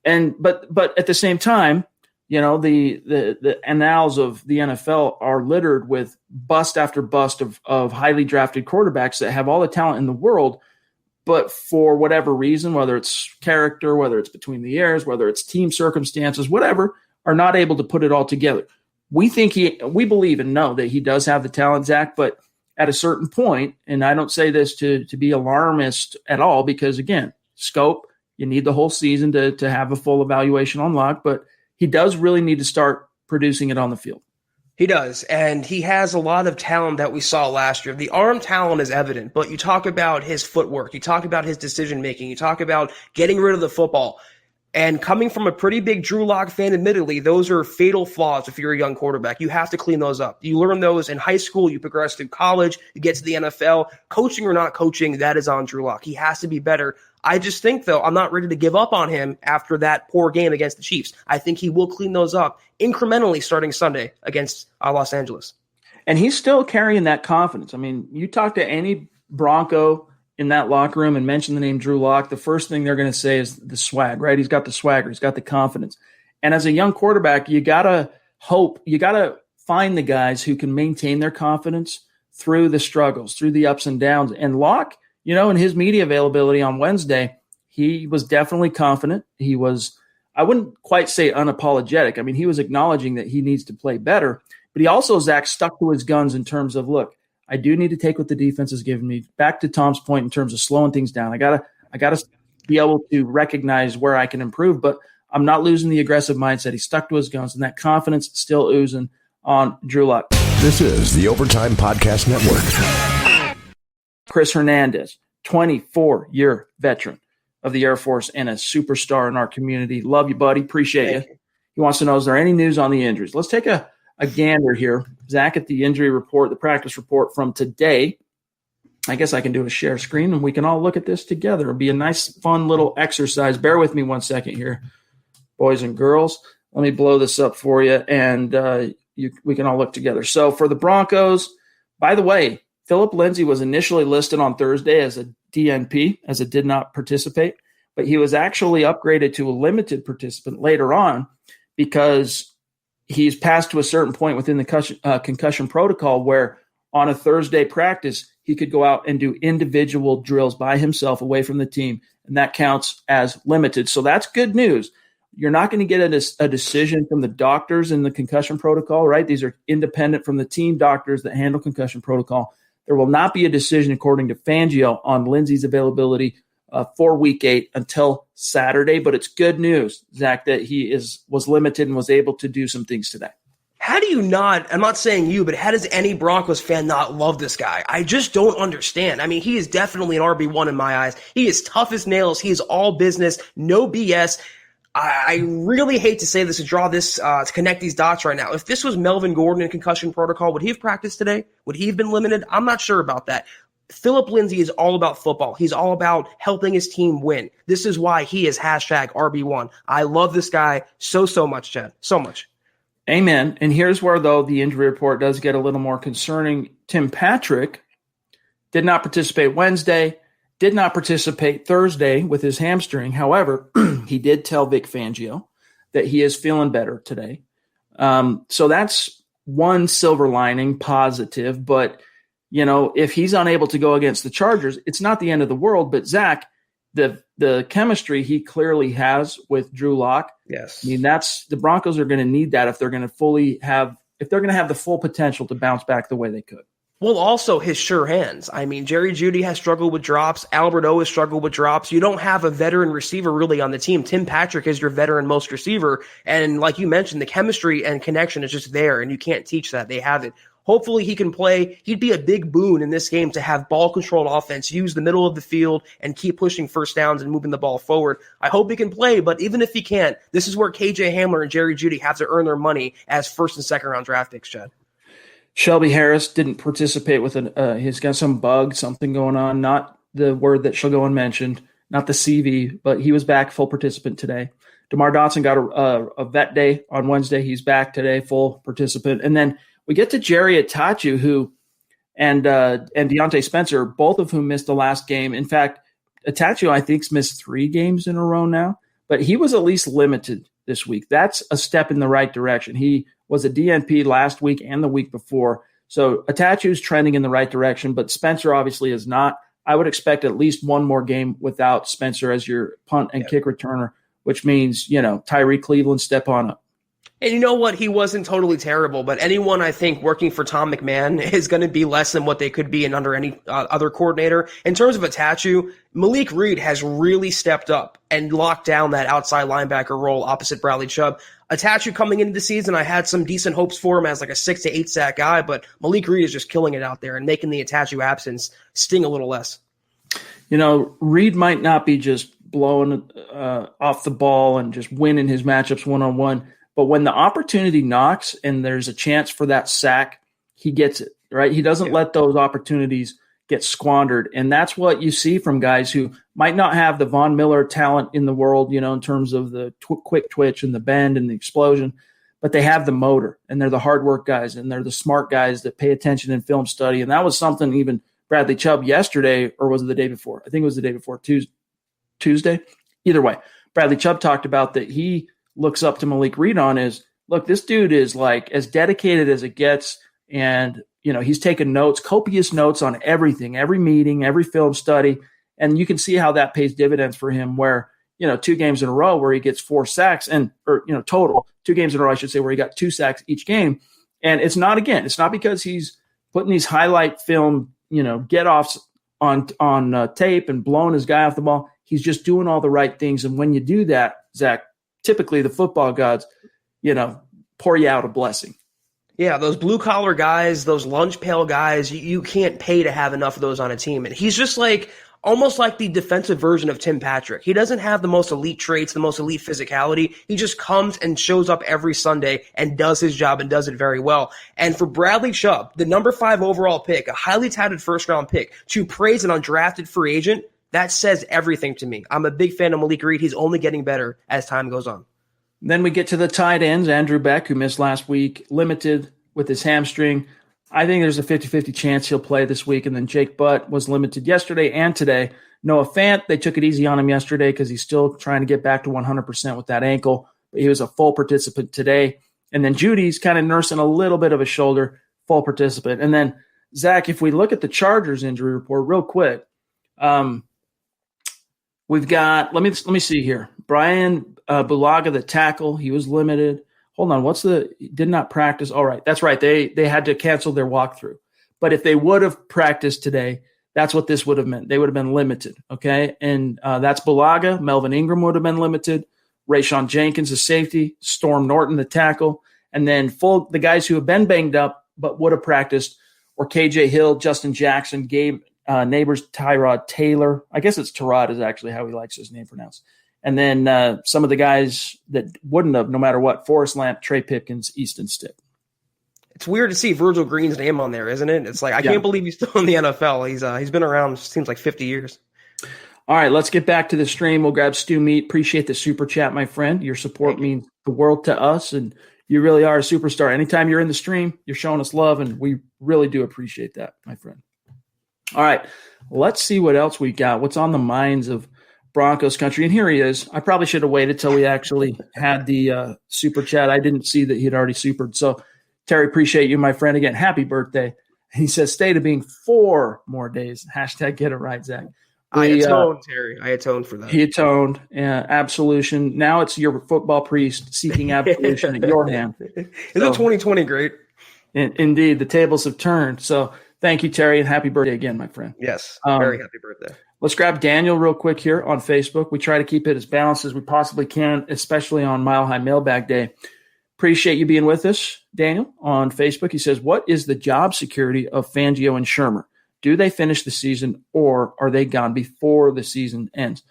But at the same time, the annals of the NFL are littered with bust after bust of highly drafted quarterbacks that have all the talent in the world, but for whatever reason, whether it's character, whether it's between the ears, whether it's team circumstances, whatever, are not able to put it all together. We believe and know that he does have the talent, Zach, but at a certain point, and I don't say this to be alarmist at all, because again, scope, you need the whole season to have a full evaluation on Locke, but he does really need to start producing it on the field. He does, and he has a lot of talent that we saw last year. The arm talent is evident, but you talk about his footwork, you talk about his decision-making, you talk about getting rid of the football. And coming from a pretty big Drew Lock fan, admittedly, those are fatal flaws if you're a young quarterback. You have to clean those up. You learn those in high school, you progress through college, you get to the NFL. Coaching or not coaching, that is on Drew Lock. He has to be better. I just think, though, I'm not ready to give up on him after that poor game against the Chiefs. I think he will clean those up incrementally starting Sunday against Los Angeles. And he's still carrying that confidence. I mean, you talk to any Bronco in that locker room and mention the name Drew Lock, the first thing they're going to say is the swag, right? He's got the swagger. He's got the confidence. And as a young quarterback, you got to find the guys who can maintain their confidence through the struggles, through the ups and downs. And Locke, in his media availability on Wednesday, he was definitely confident. He was, I wouldn't quite say unapologetic. I mean, he was acknowledging that he needs to play better, but he also, Zach, stuck to his guns in terms of, look, I do need to take what the defense has given me. Back to Tom's point in terms of slowing things down. I gotta be able to recognize where I can improve, but I'm not losing the aggressive mindset. He stuck to his guns, and that confidence still oozing on Drew Lock. This is the Overtime Podcast Network. Chris Hernandez, 24-year veteran of the Air Force and a superstar in our community. Love you, buddy. Appreciate you. He wants to know, is there any news on the injuries? Let's take a gander here. Zach, at the injury report, the practice report from today. I guess I can do a share screen, and we can all look at this together. It'll be a nice, fun little exercise. Bear with me one second here, boys and girls. Let me blow this up for you, and we can all look together. So for the Broncos, by the way, Philip Lindsay was initially listed on Thursday as a DNP, as a did not participate, but he was actually upgraded to a limited participant later on because he's passed to a certain point within the concussion protocol where on a Thursday practice, he could go out and do individual drills by himself away from the team, and that counts as limited. So that's good news. You're not going to get a decision from the doctors in the concussion protocol, right? These are independent from the team doctors that handle concussion protocol. There will not be a decision, according to Fangio, on Lindsay's availability for Week 8 until Saturday. But it's good news, Zach, that he was limited and was able to do some things today. How do you not, I'm not saying you, but how does any Broncos fan not love this guy? I just don't understand. I mean, he is definitely an RB1 in my eyes. He is tough as nails. He is all business, no BS. I really hate to say this, to draw this, to connect these dots right now. If this was Melvin Gordon in concussion protocol, would he have practiced today? Would he have been limited? I'm not sure about that. Philip Lindsay is all about football. He's all about helping his team win. This is why he is #RB1. I love this guy so much, Chad. So much. Amen. And here's where, though, the injury report does get a little more concerning. Tim Patrick did not participate Wednesday, did not participate Thursday with his hamstring. However, he did tell Vic Fangio that he is feeling better today. So that's one silver lining, positive. But, if he's unable to go against the Chargers, it's not the end of the world. But, Zach, the chemistry he clearly has with Drew Lock. Yes. I mean, the Broncos are going to need that if they're going to have the full potential to bounce back the way they could. Well, also his sure hands. I mean, Jerry Jeudy has struggled with drops. Albert O has struggled with drops. You don't have a veteran receiver really on the team. Tim Patrick is your veteran most receiver. And like you mentioned, the chemistry and connection is just there, and you can't teach that. They have it. Hopefully he can play. He'd be a big boon in this game to have ball-controlled offense, use the middle of the field, and keep pushing first downs and moving the ball forward. I hope he can play, but even if he can't, this is where KJ Hamler and Jerry Jeudy have to earn their money as first- and second-round draft picks, Chad. Shelby Harris didn't participate with he's got some bug, something going on, not the word that she'll go unmentioned, not the CV, but he was back, full participant today. DeMar Dotson got a vet day on Wednesday. He's back today, full participant. And then we get to Jerry Atachu, and Deontay Spencer, both of whom missed the last game. In fact, Atachu, I think, missed 3 games in a row now, but he was at least limited this week. That's a step in the right direction. He was a DNP last week and the week before. So Atachu's trending in the right direction, but Spencer obviously is not. I would expect at least one more game without Spencer as your punt and kick returner, which means, Tyree Cleveland, step on up. And you know what? He wasn't totally terrible, but anyone I think working for Tom McMahon is going to be less than what they could be in under any other coordinator. In terms of Atachu, Malik Reed has really stepped up and locked down that outside linebacker role opposite Bradley Chubb. Atachu coming into the season, I had some decent hopes for him as like a 6 to 8 sack guy, but Malik Reed is just killing it out there and making the Atachu absence sting a little less. Reed might not be just blowing off the ball and just winning his matchups one-on-one, but when the opportunity knocks and there's a chance for that sack, he gets it, right? He doesn't let those opportunities get squandered. And that's what you see from guys who might not have the Von Miller talent in the world, in terms of the quick twitch and the bend and the explosion, but they have the motor, and they're the hard work guys, and they're the smart guys that pay attention in film study. And that was something even Bradley Chubb yesterday, or was it the day before? I think it was the day before, Tuesday. Either way, Bradley Chubb talked about that he looks up to Malik Reed on is, look, this dude is like as dedicated as it gets, and he's taken notes, copious notes on everything, every meeting, every film study. And you can see how that pays dividends for him where, 2 games in a row where he gets 4 sacks total 2 games in a row, I should say, where he got 2 sacks each game. And it's not because he's putting these highlight film, get-offs on tape and blowing his guy off the ball. He's just doing all the right things. And when you do that, Zach, typically the football gods, pour you out a blessing. Yeah, those blue-collar guys, those lunch pail guys, you can't pay to have enough of those on a team. And he's just almost like the defensive version of Tim Patrick. He doesn't have the most elite traits, the most elite physicality. He just comes and shows up every Sunday and does his job and does it very well. And for Bradley Chubb, the number 5 overall pick, a highly touted first-round pick, to praise an undrafted free agent, that says everything to me. I'm a big fan of Malik Reed. He's only getting better as time goes on. Then we get to the tight ends. Andrew Beck, who missed last week, limited with his hamstring. I think there's a 50-50 chance he'll play this week. And then Jake Butt was limited yesterday and today. Noah Fant, they took it easy on him yesterday because he's still trying to get back to 100% with that ankle. But he was a full participant today. And then Judy's kind of nursing a little bit of a shoulder, full participant. And then, Zach, if we look at the Chargers injury report real quick, we've got, let me see here. Brian Bulaga, the tackle, he was limited. Hold on, did not practice. All right, that's right. They had to cancel their walkthrough. But if they would have practiced today, that's what this would have meant. They would have been limited, okay? And that's Bulaga. Melvin Ingram would have been limited. Rayshawn Jenkins, the safety. Storm Norton, the tackle. And then the guys who have been banged up but would have practiced or KJ Hill, Justin Jackson, Gabe Neighbors, Tyrod Taylor. I guess it's Tyrod is actually how he likes his name pronounced. And then some of the guys that wouldn't have, no matter what, Forrest Lamp, Trey Pipkins, Easton Stick. It's weird to see Virgil Green's name on there, isn't it? It's like, I can't believe he's still in the NFL. He's been around, seems like 50 years. All right, let's get back to the stream. We'll grab Stu Meat. Appreciate the super chat, my friend. Your support means the world to us, and you really are a superstar. Anytime you're in the stream, you're showing us love, and we really do appreciate that, my friend. All right, let's see what else we got. What's on the minds of Broncos country? And here he is. I probably should have waited till we actually had the super chat. I didn't see that he'd already supered. So, Terry, appreciate you, my friend. Again, happy birthday. He says, stay to being 4 more days. Hashtag get it right, Zach. I atoned, Terry. I atoned for that. He atoned. Absolution. Now it's your football priest seeking absolution at your hand. Isn't 2020 great? Indeed. The tables have turned. So thank you, Terry, and happy birthday again, my friend. Yes. Very happy birthday. Let's grab Daniel real quick here on Facebook. We try to keep it as balanced as we possibly can, especially on Mile High Mailbag Day. Appreciate you being with us, Daniel, on Facebook. He says, what is the job security of Fangio and Shermer? Do they finish the season, or are they gone before the season ends?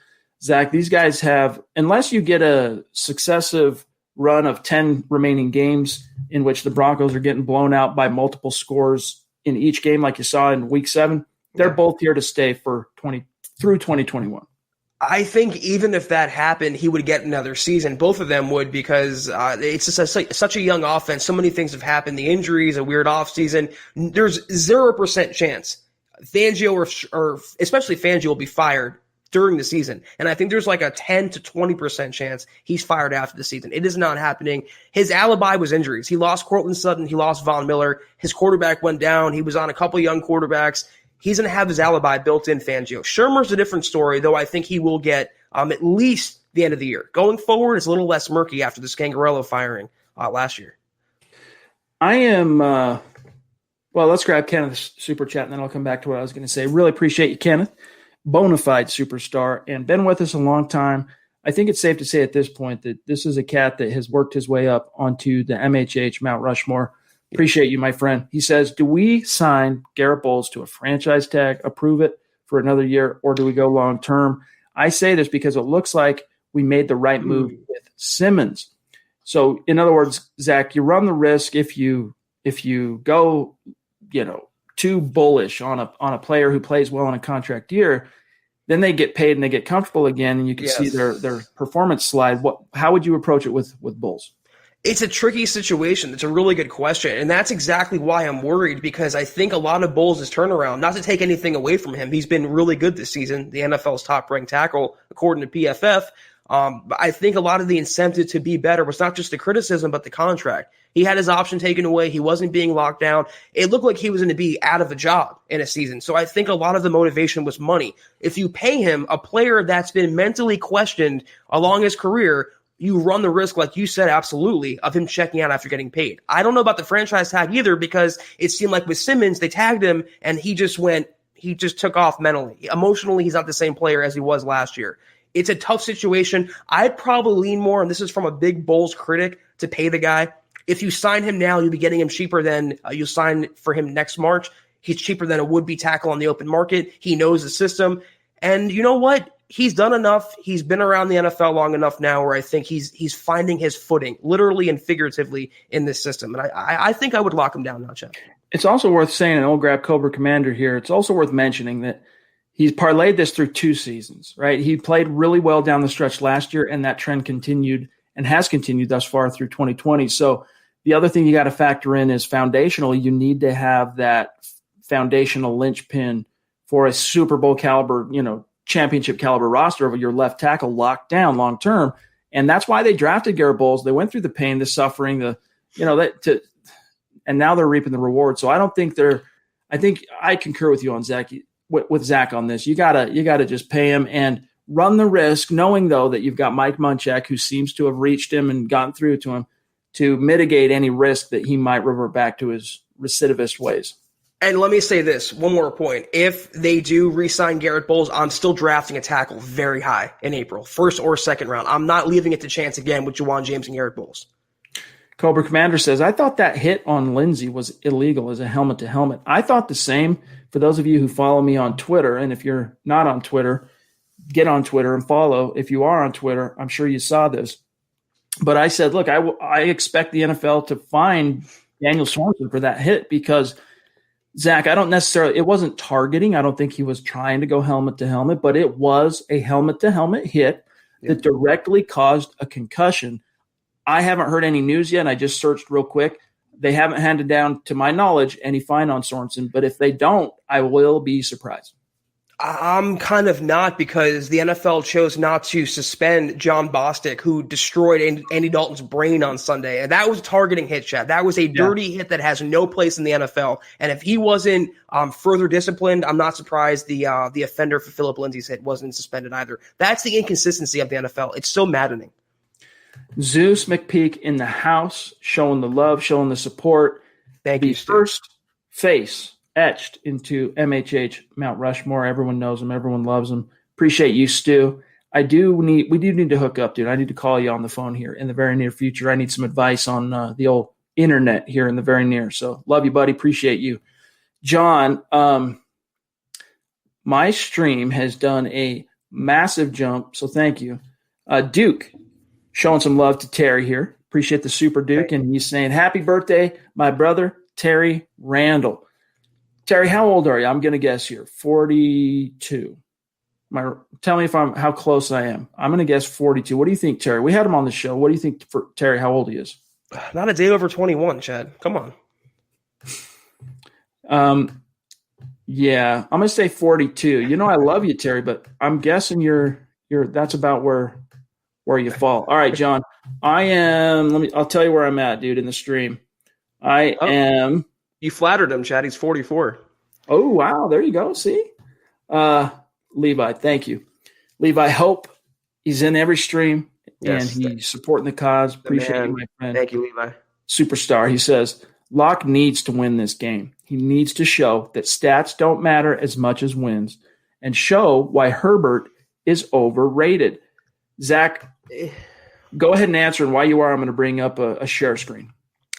Zach, these guys have, unless you get a successive run of 10 remaining games in which the Broncos are getting blown out by multiple scores in each game like you saw in Week 7, they're both here to stay for through 2021. I think even if that happened, he would get another season. Both of them would, because it's just such a young offense. So many things have happened. The injuries, a weird offseason. There's 0% chance Fangio or especially Fangio will be fired during the season. And I think there's like a 10 to 20% chance he's fired after the season. It is not happening. His alibi was injuries. He lost Courtland Sutton. He lost Von Miller. His quarterback went down. He was on a couple young quarterbacks. He's going to have his alibi built in, Fangio. Shermer's a different story, though I think he will get at least the end of the year. Going forward, it's a little less murky after the Scangarello firing last year. I am well, let's grab Kenneth's super chat, and then I'll come back to what I was going to say. Really appreciate you, Kenneth. Bona fide superstar, and been with us a long time. I think it's safe to say at this point that this is a cat that has worked his way up onto the MHH Mount Rushmore. Appreciate you, my friend. He says, do we sign Garrett Bowles to a franchise tag, approve it for another year, or do we go long-term? I say this because it looks like we made the right move with Simmons. So, in other words, Zach, you run the risk if you go, too bullish on a player who plays well in a contract year, then they get paid and they get comfortable again, and you can see their performance slide. How would you approach it with Bowles? It's a tricky situation. It's a really good question. And that's exactly why I'm worried, because I think a lot of Bowles' turnaround, not to take anything away from him, he's been really good this season, the NFL's top-ranked tackle, according to PFF. But I think a lot of the incentive to be better was not just the criticism, but the contract. He had his option taken away. He wasn't being locked down. It looked like he was going to be out of a job in a season. So I think a lot of the motivation was money. If you pay him, a player that's been mentally questioned along his career, you run the risk, like you said, absolutely, of him checking out after getting paid. I don't know about the franchise tag either, because it seemed like with Simmons, they tagged him and he just took off mentally. Emotionally, he's not the same player as he was last year. It's a tough situation. I'd probably lean more, and this is from a big Bulls critic, to pay the guy. If you sign him now, you'll be getting him cheaper than you'll sign for him next March. He's cheaper than a would-be tackle on the open market. He knows the system. And you know what? He's done enough. He's been around the NFL long enough now where I think he's finding his footing, literally and figuratively, in this system. And I think I would lock him down now, Chad. It's also worth saying, and I'll grab Cobra Commander here, it's also worth mentioning that he's parlayed this through 2 seasons, right? He played really well down the stretch last year, and that trend continued and has continued thus far through 2020. So the other thing you got to factor in is foundationally, you need to have that foundational linchpin for a Super Bowl caliber, championship caliber roster of your left tackle locked down long term. And that's why they drafted Garrett Bowles. They went through the pain, the suffering, and now they're reaping the reward. So I think I concur with you on Zach. With Zach on this, you gotta just pay him and run the risk, knowing though that you've got Mike Munchak, who seems to have reached him and gotten through to him, to mitigate any risk that he might revert back to his recidivist ways. And let me say this, one more point. If they do re-sign Garrett Bowles, I'm still drafting a tackle very high in April, 1st or 2nd round. I'm not leaving it to chance again with Juwan James and Garrett Bowles. Cobra Commander says, I thought that hit on Lindsey was illegal as a helmet-to-helmet. I thought the same. For those of you who follow me on Twitter, and if you're not on Twitter, get on Twitter and follow. If you are on Twitter, I'm sure you saw this. But I said, look, I expect the NFL to fine Daniel Sorensen for that hit because, Zach, it wasn't targeting. I don't think he was trying to go helmet-to-helmet, but it was a helmet-to-helmet hit that directly caused a concussion. I haven't heard any news yet, and I just searched real quick. They haven't handed down, to my knowledge, any fine on Sorensen. But if they don't, I will be surprised. I'm kind of not, because the NFL chose not to suspend John Bostic, who destroyed Andy Dalton's brain on Sunday. And that was a targeting hit, Chad. That was a dirty hit that has no place in the NFL. And if he wasn't further disciplined, I'm not surprised the offender for Philip Lindsay's hit wasn't suspended either. That's the inconsistency of the NFL. It's so maddening. Zeus McPeak in the house, showing the love, showing the support. Thank you, the first face etched into MHH Mount Rushmore. Everyone knows him. Everyone loves him. Appreciate you, Stu. We do need to hook up, dude. I need to call you on the phone here in the very near future. I need some advice on the old internet here in the very near. So love you, buddy. Appreciate you. John, my stream has done a massive jump, so thank you. Duke, showing some love to Terry here. Appreciate the super Duke. And he's saying, happy birthday, my brother, Terry Randall. Terry, how old are you? I'm going to guess here. 42. Tell me how close I am. I'm going to guess 42. What do you think, Terry? We had him on the show. What do you think for Terry, how old he is? Not a day over 21, Chad. Come on. Yeah, I'm going to say 42. I love you, Terry, but I'm guessing that's about where you fall. All right, John. I'll tell you where I'm at, dude, in the stream. I am. You flattered him, Chad. He's 44. Oh, wow. There you go. See? Levi, thank you. Levi Hope. He's in every stream, and he's supporting the cause. Appreciate you, my friend. Thank you, Levi. Superstar. He says, Locke needs to win this game. He needs to show that stats don't matter as much as wins and show why Herbert is overrated. Zach, go ahead and answer, and while you are, I'm going to bring up a share screen.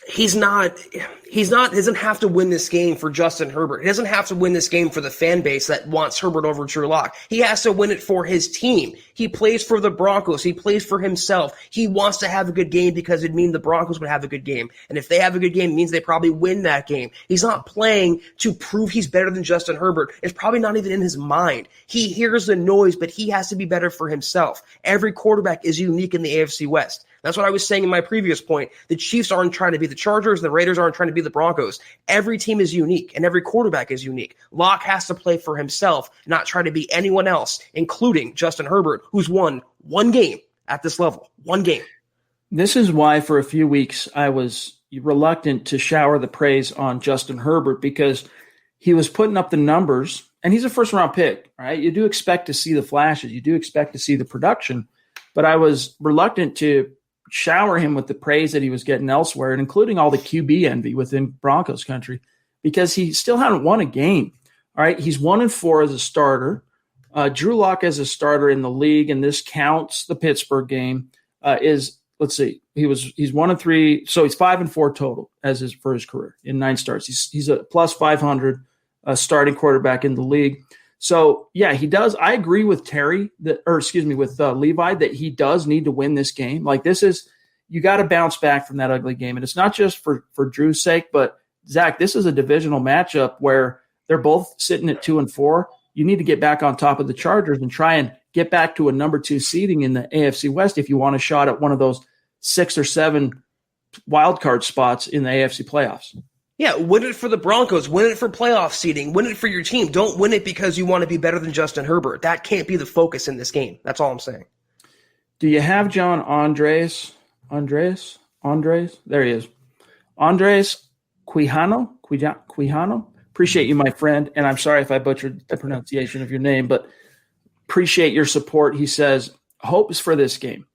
He doesn't have to win this game for Justin Herbert. He doesn't have to win this game for the fan base that wants Herbert over Drew Lock. He has to win it for his team. He plays for the Broncos. He plays for himself. He wants to have a good game because it means the Broncos would have a good game. And if they have a good game, it means they probably win that game. He's not playing to prove he's better than Justin Herbert. It's probably not even in his mind. He hears the noise, but he has to be better for himself. Every quarterback is unique in the AFC West. That's what I was saying in my previous point. The Chiefs aren't trying to be the Chargers. The Raiders aren't trying to be the Broncos. Every team is unique, and every quarterback is unique. Locke has to play for himself, not try to be anyone else, including Justin Herbert, who's won one game at this level. One game. This is why for a few weeks I was reluctant to shower the praise on Justin Herbert, because he was putting up the numbers, and he's a first-round pick, right? You do expect to see the flashes. You do expect to see the production. But I was reluctant to shower him with the praise that he was getting elsewhere, and including all the QB envy within Broncos country, because he still hadn't won a game. All right, he's 1-4 as a starter. Drew Lock as a starter in the league, and this counts the Pittsburgh game, let's see, he's 1-3, so he's 5-4 total for his career in 9 starts. He's a plus 500 starting quarterback in the league. So yeah, he does. I agree with with Levi that he does need to win this game. Like, this is, you got to bounce back from that ugly game, and it's not just for Drew's sake, but Zach, this is a divisional matchup where they're both sitting at 2-4. You need to get back on top of the Chargers and try and get back to a number 2 seeding in the AFC West if you want a shot at one of those 6 or 7 wild card spots in the AFC playoffs. Yeah, win it for the Broncos, win it for playoff seeding, win it for your team. Don't win it because you want to be better than Justin Herbert. That can't be the focus in this game. That's all I'm saying. Do you have John Andres? There he is. Andres Quijano? Appreciate you, my friend, and I'm sorry if I butchered the pronunciation of your name, but appreciate your support. He says, hopes for this game.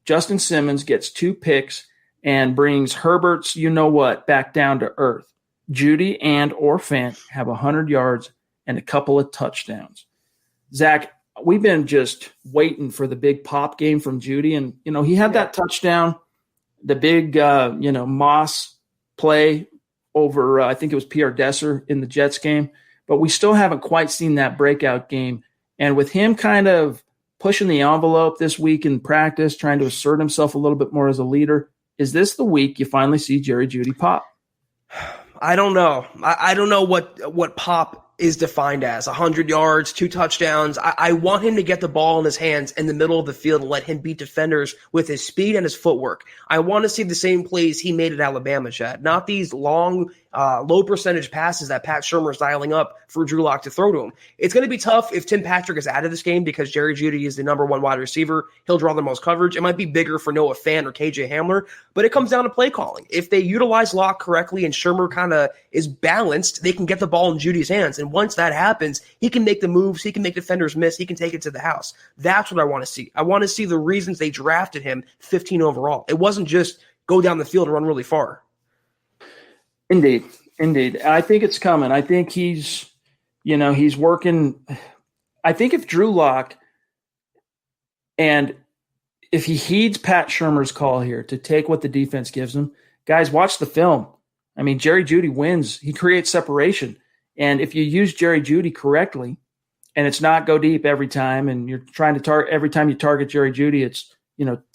Justin Simmons gets 2 picks and brings Herbert's you-know-what back down to earth. Judy and or Fant have 100 yards and a couple of touchdowns. Zach, we've been just waiting for the big pop game from Judy, and, he had that touchdown, the big, Moss play over, I think it was Pierre Desser in the Jets game, but we still haven't quite seen that breakout game. And with him kind of pushing the envelope this week in practice, trying to assert himself a little bit more as a leader, is this the week you finally see Jerry Jeudy pop? I don't know. I don't know what pop is defined as. 100 yards, 2 touchdowns. I want him to get the ball in his hands in the middle of the field and let him beat defenders with his speed and his footwork. I want to see the same plays he made at Alabama, Chad. Not these long, low percentage passes that Pat Shurmur's dialing up for Drew Lock to throw to him. It's going to be tough if Tim Patrick is out of this game because Jerry Jeudy is the number 1 wide receiver. He'll draw the most coverage. It might be bigger for Noah Fant or KJ Hamler, but it comes down to play calling. If they utilize Lock correctly and Shurmur kind of is balanced, they can get the ball in Judy's hands. And once that happens, he can make the moves. He can make defenders miss. He can take it to the house. That's what I want to see. I want to see the reasons they drafted him 15 overall. It wasn't just go down the field and run really far. Indeed. I think it's coming. I think he's working. I think if Drew Lock, and if he heeds Pat Shurmur's call here to take what the defense gives him, guys, watch the film. I mean, Jerry Jeudy wins. He creates separation. And if you use Jerry Jeudy correctly, and it's not go deep every time, and you're trying to target every time you target Jerry Jeudy, it's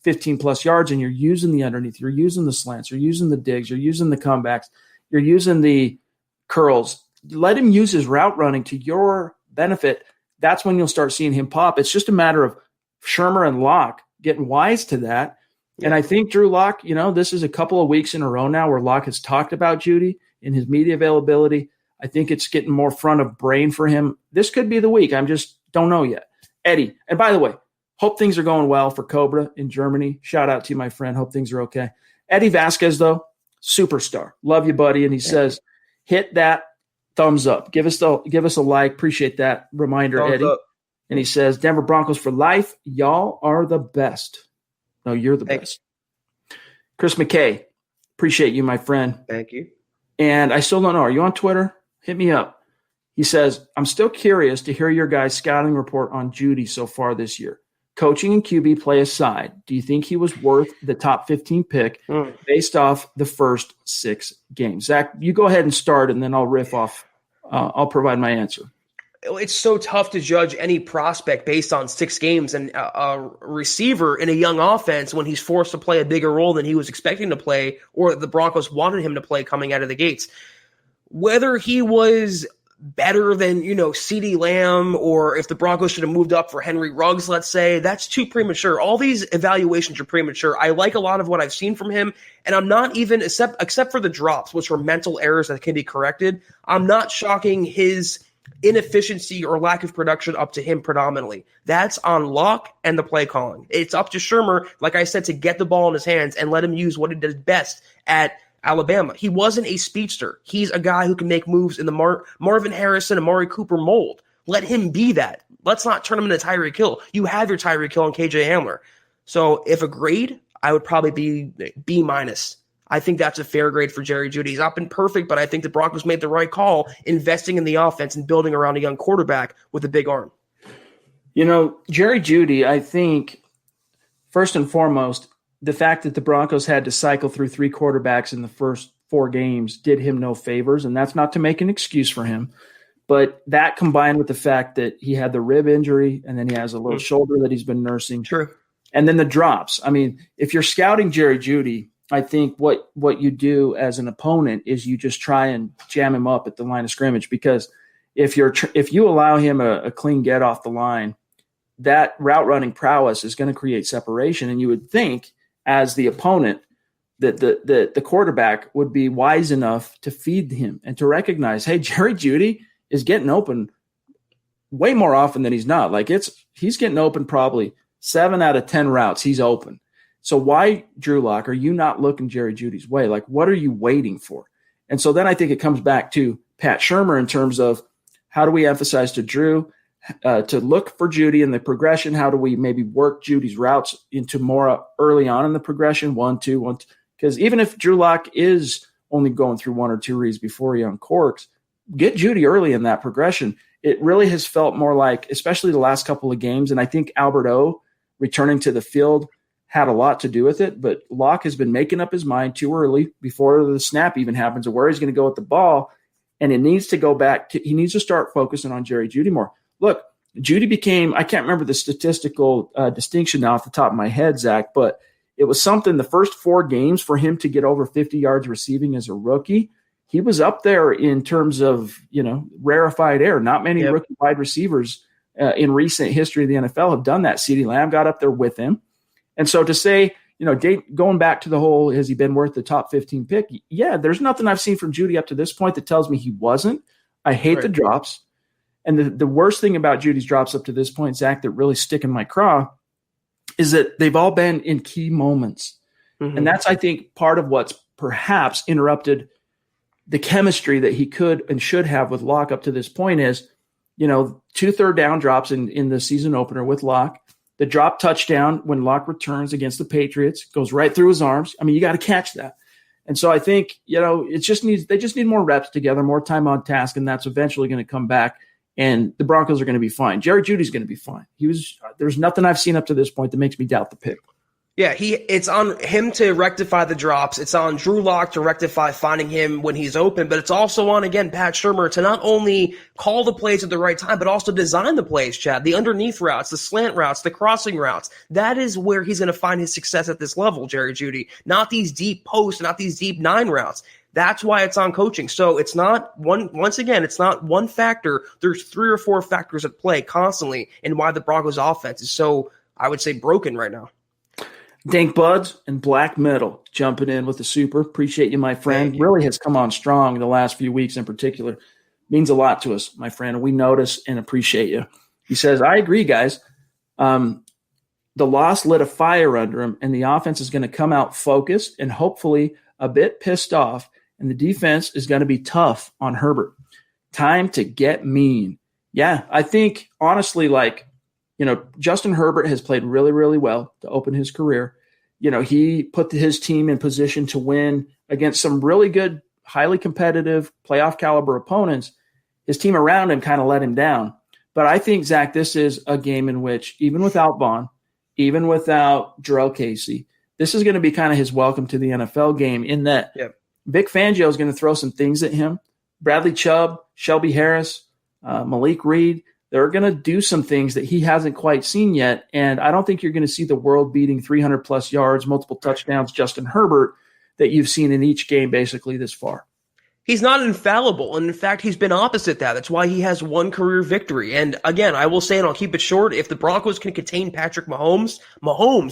15 plus yards, and you're using the underneath, you're using the slants, you're using the digs, you're using the comebacks, you're using the curls. Let him use his route running to your benefit. That's when you'll start seeing him pop. It's just a matter of Shurmur and Locke getting wise to that. Yeah. And I think Drew Lock, this is a couple of weeks in a row now where Locke has talked about Jeudy in his media availability. I think it's getting more front of brain for him. This could be the week. I'm just don't know yet. Eddie, and by the way, hope things are going well for Cobra in Germany. Shout out to you, my friend. Hope things are okay. Eddie Vasquez, though, superstar. Love you, buddy. And he says, hit that thumbs up. Give us a like. Appreciate that reminder, thumbs Eddie. Up. And he says, Denver Broncos for life. Y'all are the best. No, you're the best. Chris McKay, appreciate you, my friend. Thank you. And I still don't know. Are you on Twitter? Hit me up. He says, I'm still curious to hear your guys' scouting report on Jeudy so far this year. Coaching and QB play aside, do you think he was worth the top 15 pick based off the first 6 games? Zach, you go ahead and start, and then I'll riff off. I'll provide my answer. It's so tough to judge any prospect based on 6 games and a receiver in a young offense when he's forced to play a bigger role than he was expecting to play or the Broncos wanted him to play coming out of the gates. Whether he was better than, CeeDee Lamb, or if the Broncos should have moved up for Henry Ruggs, let's say, that's too premature. All these evaluations are premature. I like a lot of what I've seen from him, and I'm not even, except for the drops, which were mental errors that can be corrected, I'm not shocking his inefficiency or lack of production up to him predominantly. That's on Locke and the play calling. It's up to Shurmur, like I said, to get the ball in his hands and let him use what he does best at Alabama. He wasn't a speedster. He's a guy who can make moves in the Marvin Harrison, Amari Cooper mold. Let him be that. Let's not turn him into Tyreek Hill. You have your Tyreek Hill and KJ Hamler. So if a grade, I would probably be B-. I think that's a fair grade for Jerry Jeudy. He's not been perfect, but I think the Broncos made the right call investing in the offense and building around a young quarterback with a big arm. Jerry Jeudy, I think, first and foremost, the fact that the Broncos had to cycle through 3 quarterbacks in the first 4 games did him no favors, and that's not to make an excuse for him. But that combined with the fact that he had the rib injury and then he has a little shoulder that he's been nursing. True. And then the drops. I mean, if you're scouting Jerry Jeudy, I think what you do as an opponent is you just try and jam him up at the line of scrimmage, because if you allow him a clean get off the line, that route running prowess is going to create separation. And you would think as the opponent that the quarterback would be wise enough to feed him and to recognize, hey, Jerry Jeudy is getting open way more often than he's not. Like he's getting open probably 7 out of 10 routes. He's open. So why, Drew Lock, are you not looking Jerry Jeudy's way? Like, what are you waiting for? And so then I think it comes back to Pat Shurmur in terms of how do we emphasize to Drew to look for Jeudy in the progression? How do we maybe work Judy's routes into more early on in the progression? 1, 2, 1, 2. Because even if Drew Lock is only going through 1 or 2 reads before he uncorks, get Jeudy early in that progression. It really has felt more like, especially the last couple of games, and I think Albert O returning to the field had a lot to do with it, but Locke has been making up his mind too early before the snap even happens of where he's going to go with the ball, and it needs to go back to, he needs to start focusing on Jerry Jeudy more. Look, Jeudy became, I can't remember the statistical distinction now off the top of my head, Zach, but it was something the first 4 games for him to get over 50 yards receiving as a rookie. He was up there in terms of, rarefied air. Not many rookie wide receivers in recent history of the NFL have done that. CeeDee Lamb got up there with him. And so to say, going back to the whole, has he been worth the top 15 pick? Yeah, there's nothing I've seen from Jeudy up to this point that tells me he wasn't. I hate the drops. And the worst thing about Judy's drops up to this point, Zach, that really stick in my craw is that they've all been in key moments. Mm-hmm. And that's, I think, part of what's perhaps interrupted the chemistry that he could and should have with Locke up to this point is, 2 third down drops in the season opener with Locke. The drop touchdown when Locke returns against the Patriots goes right through his arms. I mean, you got to catch that. And so I think, they just need more reps together, more time on task, and that's eventually going to come back. And the Broncos are going to be fine. Jerry Jeudy's going to be fine. There's nothing I've seen up to this point that makes me doubt the pick. Yeah, it's on him to rectify the drops. It's on Drew Lock to rectify finding him when he's open, but it's also on, again, Pat Shurmur to not only call the plays at the right time, but also design the plays, Chad. The underneath routes, the slant routes, the crossing routes. That is where he's going to find his success at this level, Jerry Jeudy. Not these deep posts, not these deep 9 routes. That's why it's on coaching. So it's not once again, it's not one factor. There's 3 or 4 factors at play constantly and why the Broncos offense is so, I would say, broken right now. Dank Buds and Black Metal jumping in with the super. Appreciate you, my friend. Really has come on strong in the last few weeks in particular. Means a lot to us, my friend. We notice and appreciate you. He says, I agree, guys. The loss lit a fire under him, and the offense is going to come out focused and hopefully a bit pissed off, and the defense is going to be tough on Herbert. Time to get mean. Yeah, I think, honestly, Justin Herbert has played really, really well to open his career. He put his team in position to win against some really good, highly competitive playoff caliber opponents. His team around him kind of let him down. But I think, Zach, this is a game in which, even without Vaughn, even without Jarrell Casey, this is going to be kind of his welcome to the NFL game in that Vic Fangio is going to throw some things at him. Bradley Chubb, Shelby Harris, Malik Reed, they're going to do some things that he hasn't quite seen yet. And I don't think you're going to see the world-beating 300-plus yards, multiple touchdowns, Justin Herbert that you've seen in each game basically this far. He's not infallible. And in fact, he's been opposite that. That's why he has 1 career victory. And again, I will say, and I'll keep it short, if the Broncos can contain Patrick Mahomes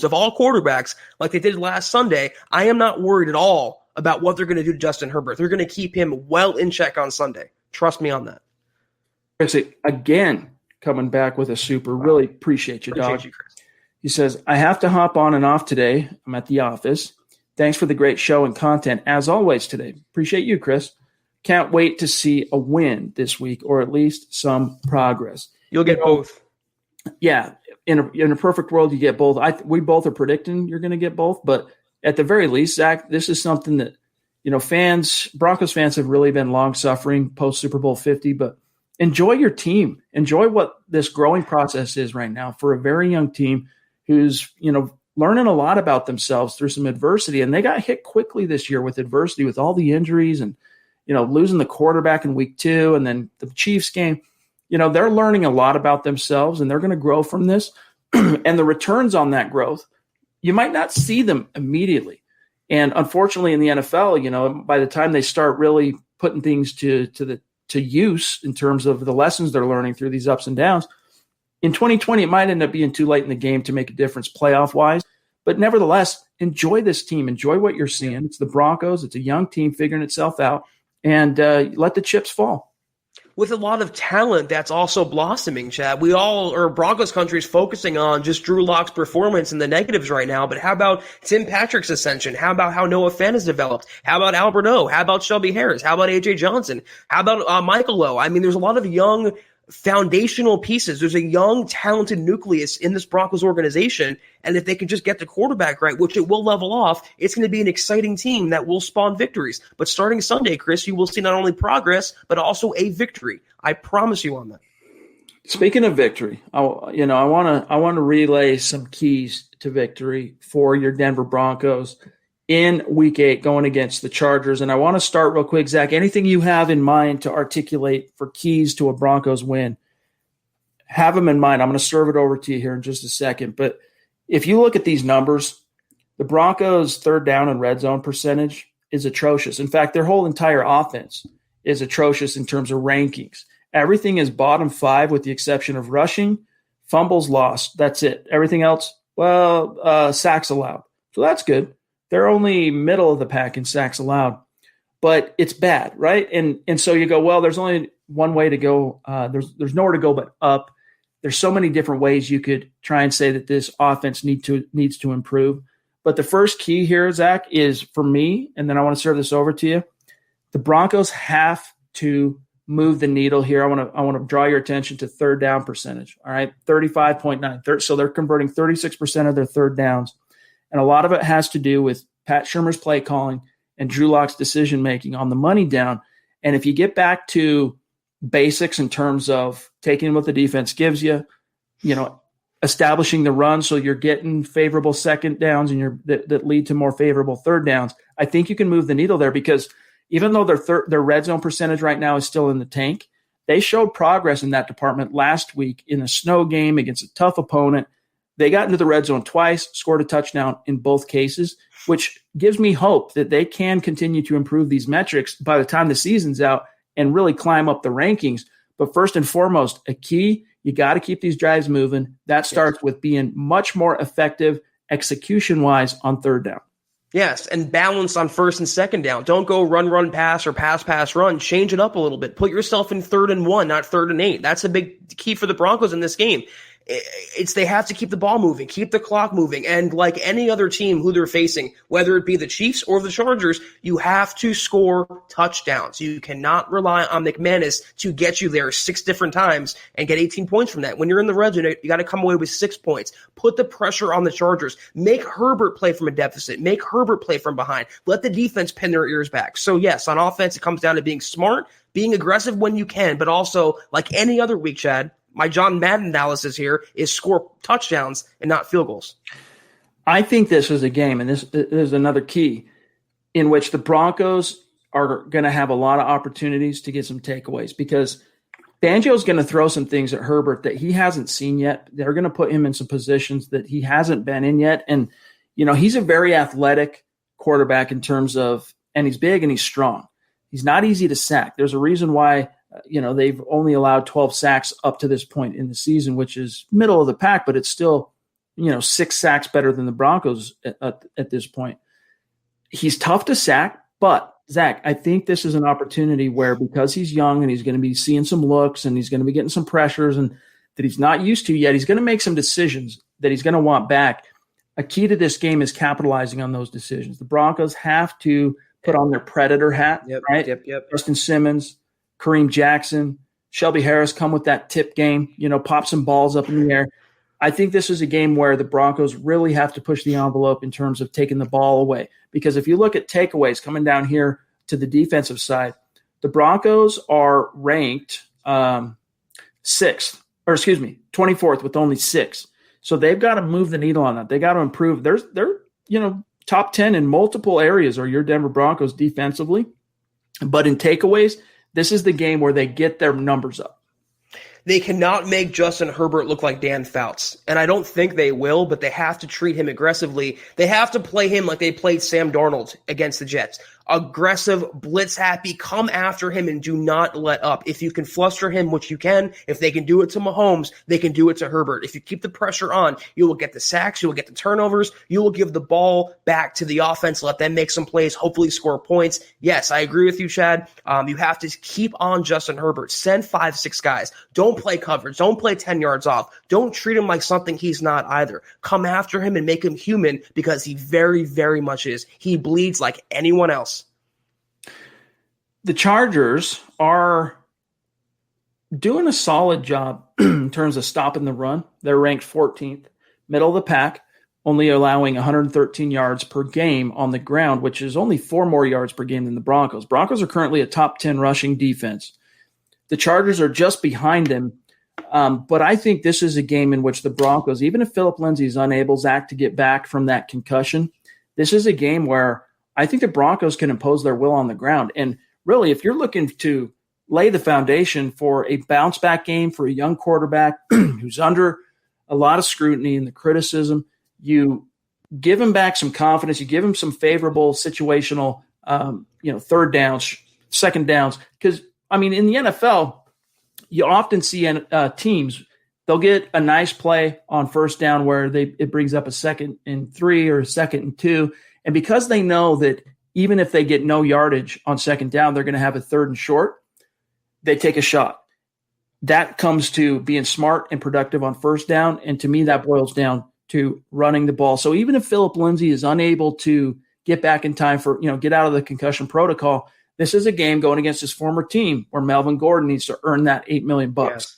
of all quarterbacks, like they did last Sunday, I am not worried at all about what they're going to do to Justin Herbert. They're going to keep him well in check on Sunday. Trust me on that. Actually, again, coming back with a super. Really appreciate you, dog. You, Chris. He says, I have to hop on and off today. I'm at the office. Thanks for the great show and content, as always, today. Appreciate you, Chris. Can't wait to see a win this week, or at least some progress. You'll get both. Yeah, in a perfect world, you get both. We both are predicting you're going to get both, but at the very least, Zach, this is something that, Broncos fans have really been long-suffering post Super Bowl 50, but enjoy your team. Enjoy what this growing process is right now for a very young team who's, learning a lot about themselves through some adversity. And they got hit quickly this year with adversity, with all the injuries and, losing the quarterback in week 2 and then the Chiefs game. They're learning a lot about themselves and they're going to grow from this. And the returns on that growth, you might not see them immediately. And unfortunately in the NFL, by the time they start really putting things to use in terms of the lessons they're learning through these ups and downs, in 2020, it might end up being too late in the game to make a difference playoff-wise. But nevertheless, enjoy this team. Enjoy what you're seeing. It's the Broncos. It's a young team figuring itself out. And let the chips fall. With a lot of talent that's also blossoming, Chad. We all, or Broncos country, is focusing on just Drew Lock's performance and the negatives right now. But how about Tim Patrick's ascension? How about how Noah Fant has developed? How about Albert O? How about Shelby Harris? How about A.J. Johnson? How about Michael O? I mean, there's a lot of young foundational pieces. There's a young, talented nucleus in this Broncos organization. And if they can just get the quarterback right, which it will level off, it's going to be an exciting team that will spawn victories. But starting Sunday, Chris, you will see not only progress, but also a victory. I promise you on that. Speaking of victory, I want to relay some keys to victory for your Denver Broncos in Week 8 going against the Chargers. And I want to start real quick, Zach. Anything you have in mind to articulate for keys to a Broncos win, have them in mind. I'm going to serve it over to you here in just a second. But if you look at these numbers, the Broncos' third down and red zone percentage is atrocious. In fact, their whole entire offense is atrocious in terms of rankings. Everything is bottom 5 with the exception of rushing, fumbles lost. That's it. Everything else, sacks allowed. So that's good. They're only middle of the pack in sacks allowed, but it's bad, right? And so you go, well, there's only one way to go. There's nowhere to go but up. There's so many different ways you could try and say that this offense needs to improve. But the first key here, Zach, is for me, and then I want to serve this over to you. The Broncos have to move the needle here. I want to draw your attention to third down percentage. All right, 35.9. So they're converting 36% of their third downs. And a lot of it has to do with Pat Shurmur's play calling and Drew Lock's decision-making on the money down. And if you get back to basics in terms of taking what the defense gives you, establishing the run so you're getting favorable second downs and that lead to more favorable third downs, I think you can move the needle there because even though their red zone percentage right now is still in the tank, they showed progress in that department last week in a snow game against a tough opponent. They got into the red zone twice, scored a touchdown in both cases, which gives me hope that they can continue to improve these metrics by the time the season's out and really climb up the rankings. But first and foremost, a key, you got to keep these drives moving. That starts with being much more effective execution-wise on third down. Yes, and balance on first and second down. Don't go run, pass, or pass, run. Change it up a little bit. Put yourself in 3rd and 1, not 3rd and 8. That's a big key for the Broncos in this game. They have to keep the ball moving, keep the clock moving. And like any other team who they're facing, whether it be the Chiefs or the Chargers, you have to score touchdowns. You cannot rely on McManus to get you there 6 different times and get 18 points from that. When you're in the red zone, you got to come away with 6 points. Put the pressure on the Chargers. Make Herbert play from a deficit. Make Herbert play from behind. Let the defense pin their ears back. So yes, on offense, it comes down to being smart, being aggressive when you can, but also like any other week, Chad, my John Madden analysis here is score touchdowns and not field goals. I think this is a game, and this is another key, in which the Broncos are going to have a lot of opportunities to get some takeaways because Banjo's going to throw some things at Herbert that he hasn't seen yet. They're going to put him in some positions that he hasn't been in yet. And, he's a very athletic quarterback in terms of, and he's big and he's strong. He's not easy to sack. There's a reason why they've only allowed 12 sacks up to this point in the season, which is middle of the pack, but it's still, 6 sacks better than the Broncos at this point. He's tough to sack, but Zach, I think this is an opportunity where, because he's young and he's going to be seeing some looks and he's going to be getting some pressures and that he's not used to yet, he's going to make some decisions that he's going to want back. A key to this game is capitalizing on those decisions. The Broncos have to put on their predator hat, right? Yep. Justin Simmons, Kareem Jackson, Shelby Harris come with that tip game, pop some balls up in the air. I think this is a game where the Broncos really have to push the envelope in terms of taking the ball away. Because if you look at takeaways coming down here to the defensive side, the Broncos are ranked 24th with only 6. So they've got to move the needle on that. They got to improve. They're top 10 in multiple areas are your Denver Broncos defensively. But in takeaways, this is the game where they get their numbers up. They cannot make Justin Herbert look like Dan Fouts. And I don't think they will, but they have to treat him aggressively. They have to play him like they played Sam Darnold against the Jets. Aggressive, blitz happy, come after him and do not let up. If you can fluster him, which you can, if they can do it to Mahomes, they can do it to Herbert. If you keep the pressure on, you will get the sacks, you will get the turnovers, you will give the ball back to the offense, let them make some plays, hopefully score points. Yes, I agree with you, Chad. You have to keep on Justin Herbert. Send 5-6 guys. Don't play coverage. Don't play 10 yards off. Don't treat him like something he's not either. Come after him and make him human, because he very, very much is. He bleeds like anyone else. The Chargers are doing a solid job in terms of stopping the run. They're ranked 14th, middle of the pack, only allowing 113 yards per game on the ground, which is only 4 more yards per game than the Broncos. Broncos are currently a top 10 rushing defense. The Chargers are just behind them, but I think this is a game in which the Broncos, even if Phillip Lindsay is unable, Zach, to get back from that concussion, this is a game where I think the Broncos can impose their will on the ground. And really, if you're looking to lay the foundation for a bounce-back game for a young quarterback who's under a lot of scrutiny and the criticism, you give him back some confidence, you give him some favorable situational, third downs, second downs. Because, in the NFL, you often see teams, they'll get a nice play on first down where it brings up a 2nd and 3 or a 2nd and 2. And because they know that even if they get no yardage on second down, they're going to have a 3rd and short, they take a shot. That comes to being smart and productive on first down. And to me, that boils down to running the ball. So even if Phillip Lindsay is unable to get back in time for, get out of the concussion protocol, this is a game going against his former team where Melvin Gordon needs to earn that $8 million. Yes.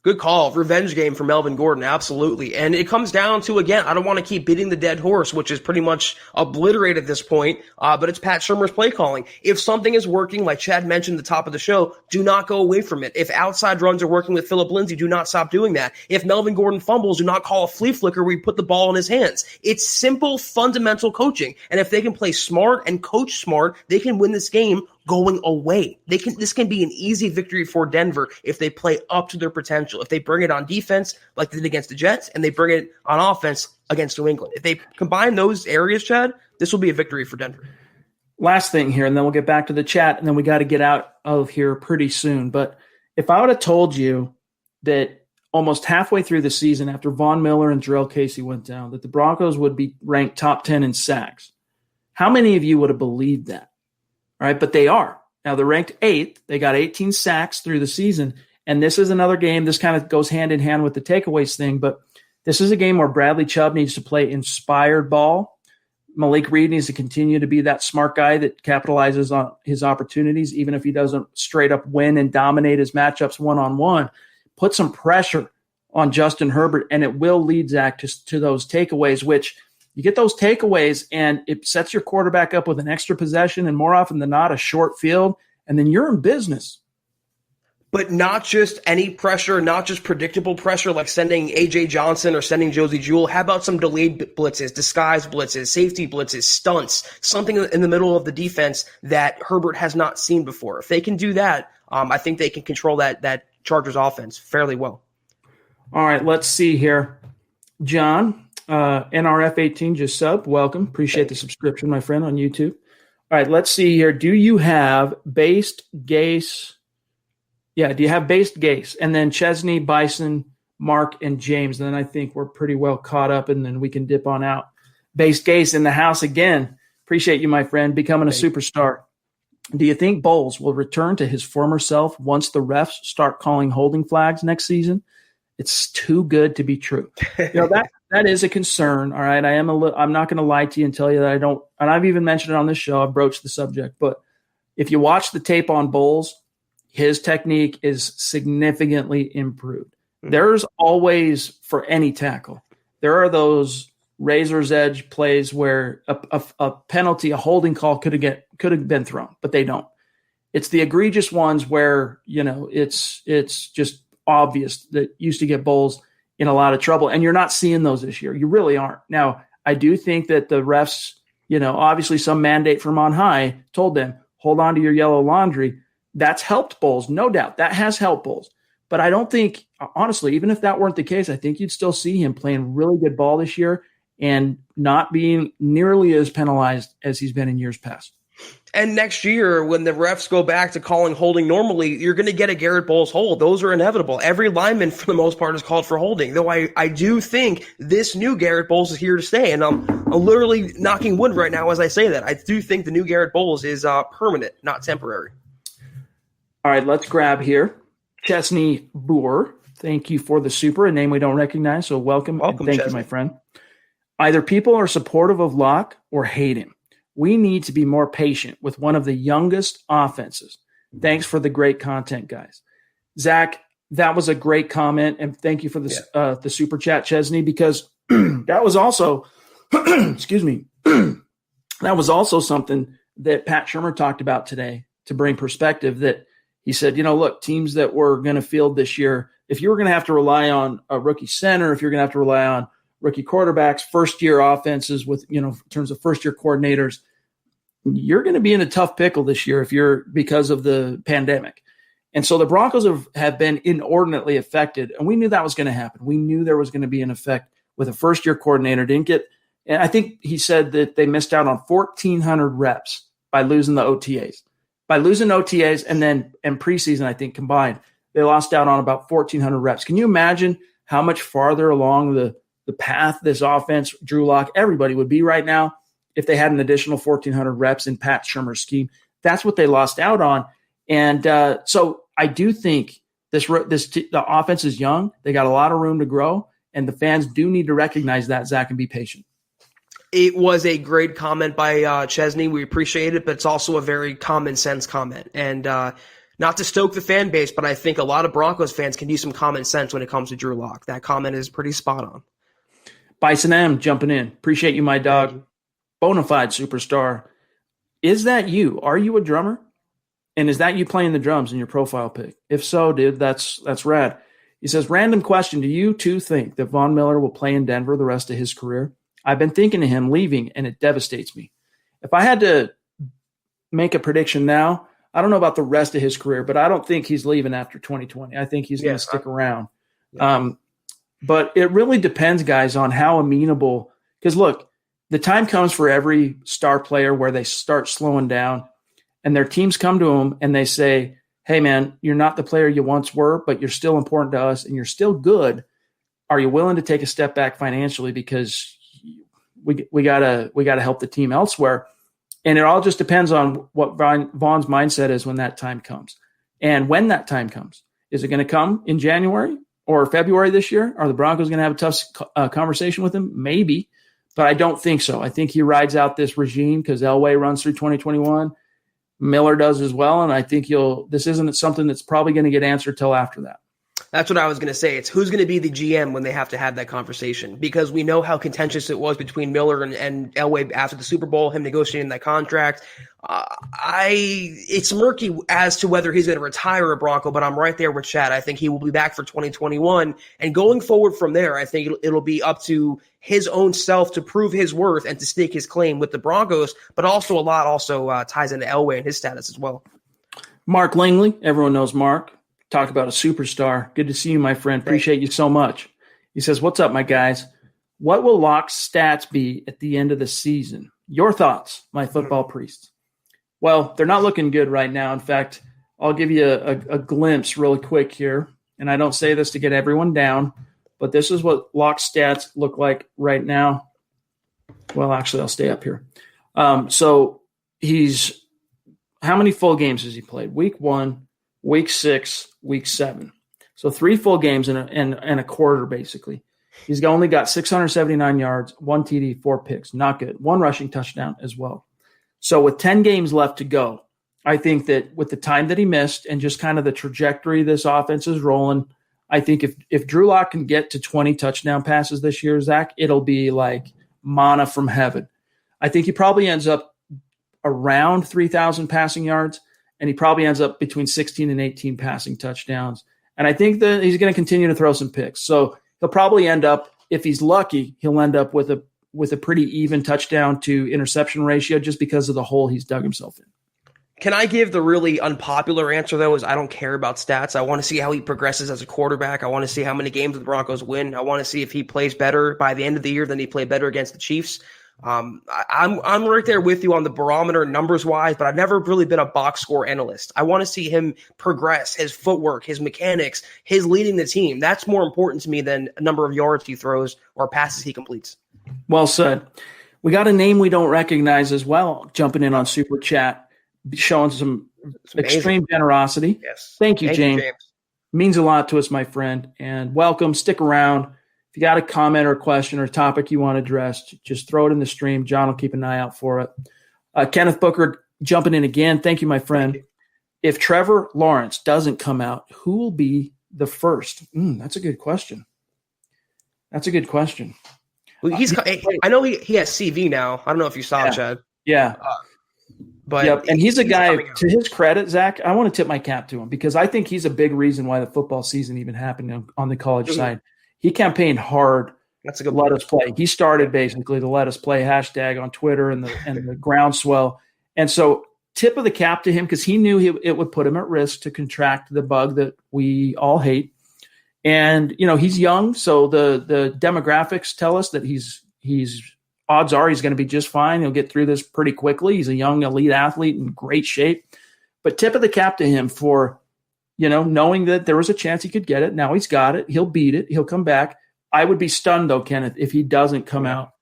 Good call. Revenge game for Melvin Gordon. Absolutely. And it comes down to, again, I don't want to keep beating the dead horse, which is pretty much obliterated at this point. But it's Pat Shurmur's play calling. If something is working, like Chad mentioned at the top of the show, do not go away from it. If outside runs are working with Phillip Lindsay, do not stop doing that. If Melvin Gordon fumbles, do not call a flea flicker where you put the ball in his hands. It's simple, fundamental coaching. And if they can play smart and coach smart, they can win this game going away. This can be an easy victory for Denver if they play up to their potential. If they bring it on defense like they did against the Jets, and they bring it on offense against New England. If they combine those areas, Chad, this will be a victory for Denver. Last thing here, and then we'll get back to the chat, and then we got to get out of here pretty soon. But if I would have told you that almost halfway through the season, after Von Miller and Jarrell Casey went down, that the Broncos would be ranked top 10 in sacks, how many of you would have believed that? All right, but they are. Now they're ranked 8th. They got 18 sacks through the season. And this is another game. This kind of goes hand in hand with the takeaways thing, but this is a game where Bradley Chubb needs to play inspired ball. Malik Reed needs to continue to be that smart guy that capitalizes on his opportunities, even if he doesn't straight up win and dominate his matchups one-on-one. Put some pressure on Justin Herbert, and it will lead, Zach, to those takeaways, which you get those takeaways, and it sets your quarterback up with an extra possession, and more often than not, a short field, and then you're in business. But not just any pressure, not just predictable pressure like sending A.J. Johnson or sending Josie Jewell. How about some delayed blitzes, disguised blitzes, safety blitzes, stunts, something in the middle of the defense that Herbert has not seen before? If they can do that, I think they can control that Chargers offense fairly well. All right, let's see here. John, NRF18 just subbed. Welcome. Appreciate the subscription, my friend, on YouTube. All right, let's see here. Do you have based Gase? Yeah, do you have based Gase? And then Chesney, Bison, Mark, and James. And then I think we're pretty well caught up, and then we can dip on out. Based Gase in the house again. Appreciate you, my friend, becoming a superstar. Do you think Bowles will return to his former self once the refs start calling holding flags next season? It's too good to be true. That is a concern. All right. I'm not going to lie to you and tell you that I don't, and I've even mentioned it on this show. I've broached the subject, but if you watch the tape on Bowles, his technique is significantly improved. There's always, for any tackle, there are those razor's edge plays where a penalty, a holding call could have been thrown, but they don't. It's the egregious ones where, it's just obvious that used to get Bowles in a lot of trouble. And you're not seeing those this year. You really aren't. Now, I do think that the refs, obviously some mandate from on high told them, hold on to your yellow laundry. That's helped Bowles. No doubt. That has helped Bowles. But I don't think, honestly, even if that weren't the case, I think you'd still see him playing really good ball this year and not being nearly as penalized as he's been in years past. And next year, when the refs go back to calling holding normally, you're going to get a Garrett Bowles hold. Those are inevitable. Every lineman, for the most part, is called for holding. Though I do think this new Garrett Bowles is here to stay. And I'm literally knocking wood right now as I say that. I do think the new Garrett Bowles is permanent, not temporary. All right, let's grab here. Chesney Boer, thank you for the super, a name we don't recognize, so welcome and thank Chesney. You, my friend. Either people are supportive of Locke or hate him. We need to be more patient with one of the youngest offenses. Thanks for the great content, guys. Zach, that was a great comment, and thank you for the super chat, Chesney, because that was also, excuse me, that was also something that Pat Shurmur talked about today to bring perspective that he said, look, teams that we're going to field this year, if you were going to have to rely on a rookie center, if you're going to have to rely on rookie quarterbacks, first-year offenses with, in terms of first-year coordinators, you're going to be in a tough pickle this year because of the pandemic. And so the Broncos have been inordinately affected, and we knew that was going to happen. We knew there was going to be an effect with a first-year coordinator. And I think he said that they missed out on 1,400 reps by losing the OTAs. By losing OTAs and preseason, I think combined, they lost out on about 1,400 reps. Can you imagine how much farther along the path this offense, Drew Lock, everybody would be right now if they had an additional 1,400 reps in Pat Shurmur's scheme? That's what they lost out on. And so I do think the offense is young. They got a lot of room to grow, and the fans do need to recognize that, Zach, and be patient. It was a great comment by Chesney. We appreciate it, but it's also a very common sense comment. And not to stoke the fan base, but I think a lot of Broncos fans can use some common sense when it comes to Drew Lock. That comment is pretty spot on. Bison M jumping in. Appreciate you, my dog. Bonafide superstar. Is that you? Are you a drummer? And is that you playing the drums in your profile pic? If so, dude, that's rad. He says, random question. Do you two think that Von Miller will play in Denver the rest of his career? I've been thinking of him leaving, and it devastates me. If I had to make a prediction now, I don't know about the rest of his career, but I don't think he's leaving after 2020. I think he's going to stick around. Yeah. But it really depends, guys, on how amenable – because, look, the time comes for every star player where they start slowing down, and their teams come to them and they say, hey, man, you're not the player you once were, but you're still important to us, and you're still good. Are you willing to take a step back financially because – we gotta help the team elsewhere, and it all just depends on what Vaughn's mindset is when that time comes. And when that time comes, is it going to come in January or February this year? Are the Broncos going to have a tough conversation with him? Maybe, but I don't think so. I think he rides out this regime because Elway runs through 2021, Miller does as well, and I think this isn't something that's probably going to get answered till after that. That's what I was going to say. It's who's going to be the GM when they have to have that conversation, because we know how contentious it was between Miller and Elway after the Super Bowl, him negotiating that contract. It's murky as to whether he's going to retire a Bronco, but I'm right there with Chad. I think he will be back for 2021. And going forward from there, I think it'll be up to his own self to prove his worth and to stake his claim with the Broncos, but also a lot ties into Elway and his status as well. Mark Langley, everyone knows Mark. Talk about a superstar. Good to see you, my friend. Appreciate you so much. He says, what's up, my guys? What will Locke's stats be at the end of the season? Your thoughts, my football priests. Well, they're not looking good right now. In fact, I'll give you a glimpse really quick here. And I don't say this to get everyone down, but this is what Locke's stats look like right now. Well, actually, I'll stay up here. So he's how many full games has he played? Week 1, week 6, week 7. So 3 full games and a quarter, basically. He's only got 679 yards, 1 TD, 4 picks. Not good. 1 rushing touchdown as well. So with 10 games left to go, I think that with the time that he missed and just kind of the trajectory this offense is rolling, I think if Drew Lock can get to 20 touchdown passes this year, Zach, it'll be like manna from heaven. I think he probably ends up around 3,000 passing yards, and he probably ends up between 16 and 18 passing touchdowns. And I think that he's going to continue to throw some picks. So he'll probably end up, if he's lucky, he'll end up with a pretty even touchdown to interception ratio just because of the hole he's dug himself in. Can I give the really unpopular answer, though, is I don't care about stats. I want to see how he progresses as a quarterback. I want to see how many games the Broncos win. I want to see if he plays better by the end of the year than he played better against the Chiefs. I'm right there with you on the barometer numbers-wise, but I've never really been a box score analyst. I want to see him progress, his footwork, his mechanics, his leading the team. That's more important to me than a number of yards he throws or passes he completes. Well said. We got a name we don't recognize as well, jumping in on Super Chat. Showing some extreme generosity. Yes. Thank you, James. Means a lot to us, my friend. And welcome. Stick around. If you got a comment or question or topic you want addressed, just throw it in the stream. John will keep an eye out for it. Kenneth Booker jumping in again. Thank you, my friend. If Trevor Lawrence doesn't come out, who will be the first? That's a good question. Well, I know he has CV now. I don't know if you saw it, Chad. Yeah. But yep. And he's a guy, to his credit, Zach, I want to tip my cap to him because I think he's a big reason why the football season even happened on the college side. He campaigned hard to let us play. He started basically to let us play hashtag on Twitter and the groundswell. And so tip of the cap to him because he knew it would put him at risk to contract the bug that we all hate. And, he's young, so the demographics tell us that he's odds are he's going to be just fine. He'll get through this pretty quickly. He's a young elite athlete in great shape. But tip of the cap to him for, knowing that there was a chance he could get it. Now he's got it. He'll beat it. He'll come back. I would be stunned, though, Kenneth, if he doesn't come out.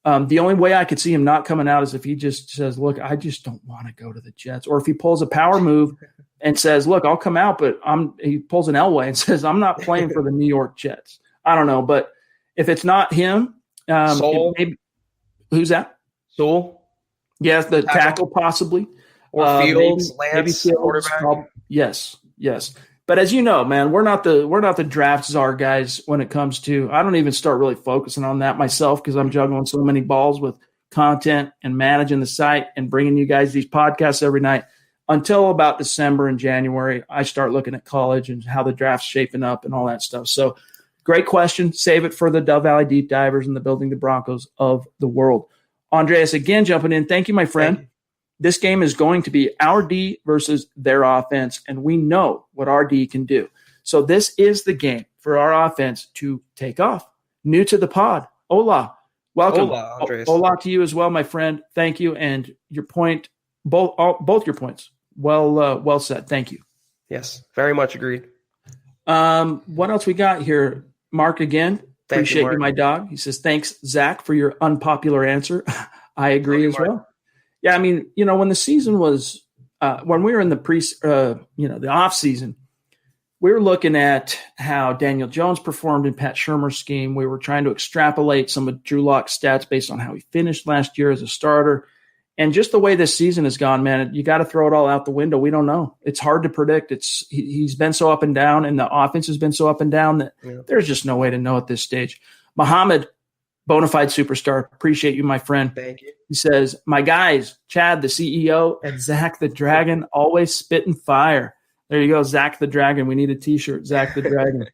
The only way I could see him not coming out is if he just says, look, I just don't want to go to the Jets. Or if he pulls a power move and says, look, I'll come out, but he pulls an Elway and says, I'm not playing for the New York Jets. I don't know. But if it's not him, who's that? Sewell? Yes, the tackle possibly. Or Fields, Lance, Fields, quarterback. Yes. But as you know, man, we're not the draft czar guys when it comes to – I don't even start really focusing on that myself because I'm juggling so many balls with content and managing the site and bringing you guys these podcasts every night. Until about December and January, I start looking at college and how the draft's shaping up and all that stuff. So – great question. Save it for the Dove Valley Deep Divers and the Building the Broncos of the world. Andreas, again, jumping in. Thank you, my friend. This game is going to be our D versus their offense, and we know what our D can do. So this is the game for our offense to take off. New to the pod. Hola. Welcome. Hola, Andreas. Hola to you as well, my friend. Thank you. And your point, both your points, well said. Thank you. Yes, very much agreed. What else we got here? Mark again. Appreciate you, my dog. He says, thanks, Zach, for your unpopular answer. I agree as well. Yeah, I mean, when the season was when we were in the off season, we were looking at how Daniel Jones performed in Pat Shurmur's scheme. We were trying to extrapolate some of Drew Lock's stats based on how he finished last year as a starter. And just the way this season has gone, man, you got to throw it all out the window. We don't know. It's hard to predict. He's been so up and down, and the offense has been so up and down that there's just no way to know at this stage. Muhammad, bona fide superstar. Appreciate you, my friend. Thank you. He says, my guys, Chad, the CEO, and Zach the Dragon, always spitting fire. There you go, Zach the Dragon. We need a T-shirt, Zach the Dragon.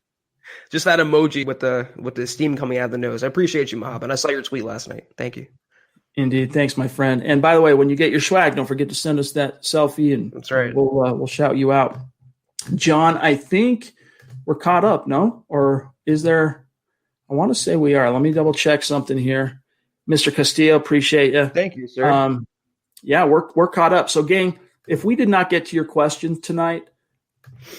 Just that emoji with the steam coming out of the nose. I appreciate you, Muhammad. I saw your tweet last night. Thank you. Indeed. Thanks, my friend. And by the way, when you get your swag, don't forget to send us that selfie, and that's right. We'll shout you out. John, I think we're caught up, no? Or is there – I want to say we are. Let me double-check something here. Mr. Castillo, appreciate you. Thank you, sir. Yeah, we're caught up. So, gang, if we did not get to your question tonight,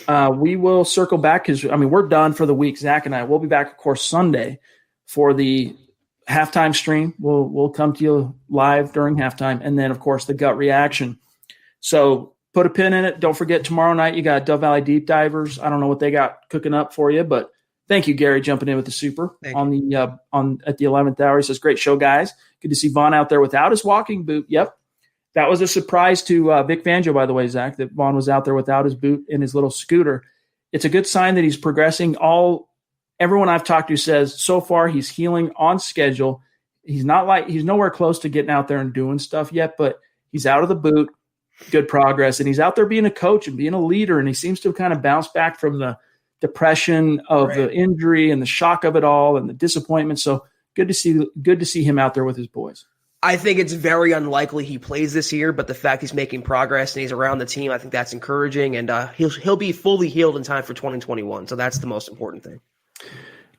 we will circle back because, we're done for the week. Zach and I will be back, of course, Sunday for the – halftime stream. We'll come to you live during halftime. And then, of course, the gut reaction. So put a pin in it. Don't forget tomorrow night you got Dove Valley Deep Divers. I don't know what they got cooking up for you, but thank you, Gary, jumping in with the super at the 11th hour. He says, great show, guys. Good to see Vaughn out there without his walking boot. Yep. That was a surprise to Vic Fangio, by the way, Zach, that Vaughn was out there without his boot and his little scooter. It's a good sign that he's progressing. Everyone I've talked to says so far he's healing on schedule. He's nowhere close to getting out there and doing stuff yet, but he's out of the boot. Good progress. And he's out there being a coach and being a leader. And he seems to have kind of bounced back from the depression of the injury and the shock of it all and the disappointment. So good to see him out there with his boys. I think it's very unlikely he plays this year, but the fact he's making progress and he's around the team, I think that's encouraging, and he'll be fully healed in time for 2021. So that's the most important thing.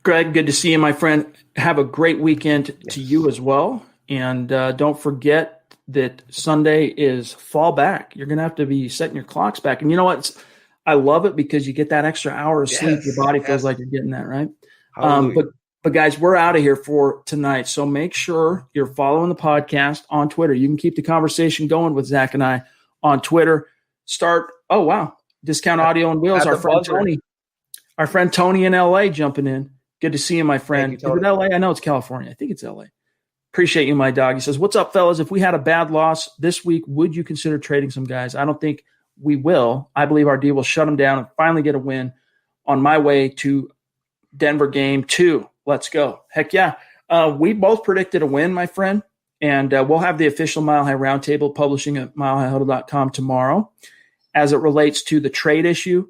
Greg, good to see you, my friend. Have a great weekend to you as well. And don't forget that Sunday is fall back. You're going to have to be setting your clocks back. And you know what? I love it because you get that extra hour of sleep. Your body feels like you're getting that, right? But guys, we're out of here for tonight. So make sure you're following the podcast on Twitter. You can keep the conversation going with Zach and I on Twitter. Discount Audio and Wheels. Our friend Tony in LA jumping in. Good to see you, my friend. Is it LA? I know it's California. I think it's LA. Appreciate you, my dog. He says, what's up, fellas? If we had a bad loss this week, would you consider trading some guys? I don't think we will. I believe our D will shut them down and finally get a win on my way to Denver game 2. Let's go. Heck yeah. We both predicted a win, my friend, and we'll have the official Mile High Roundtable publishing at milehighhuddle.com tomorrow. As it relates to the trade issue,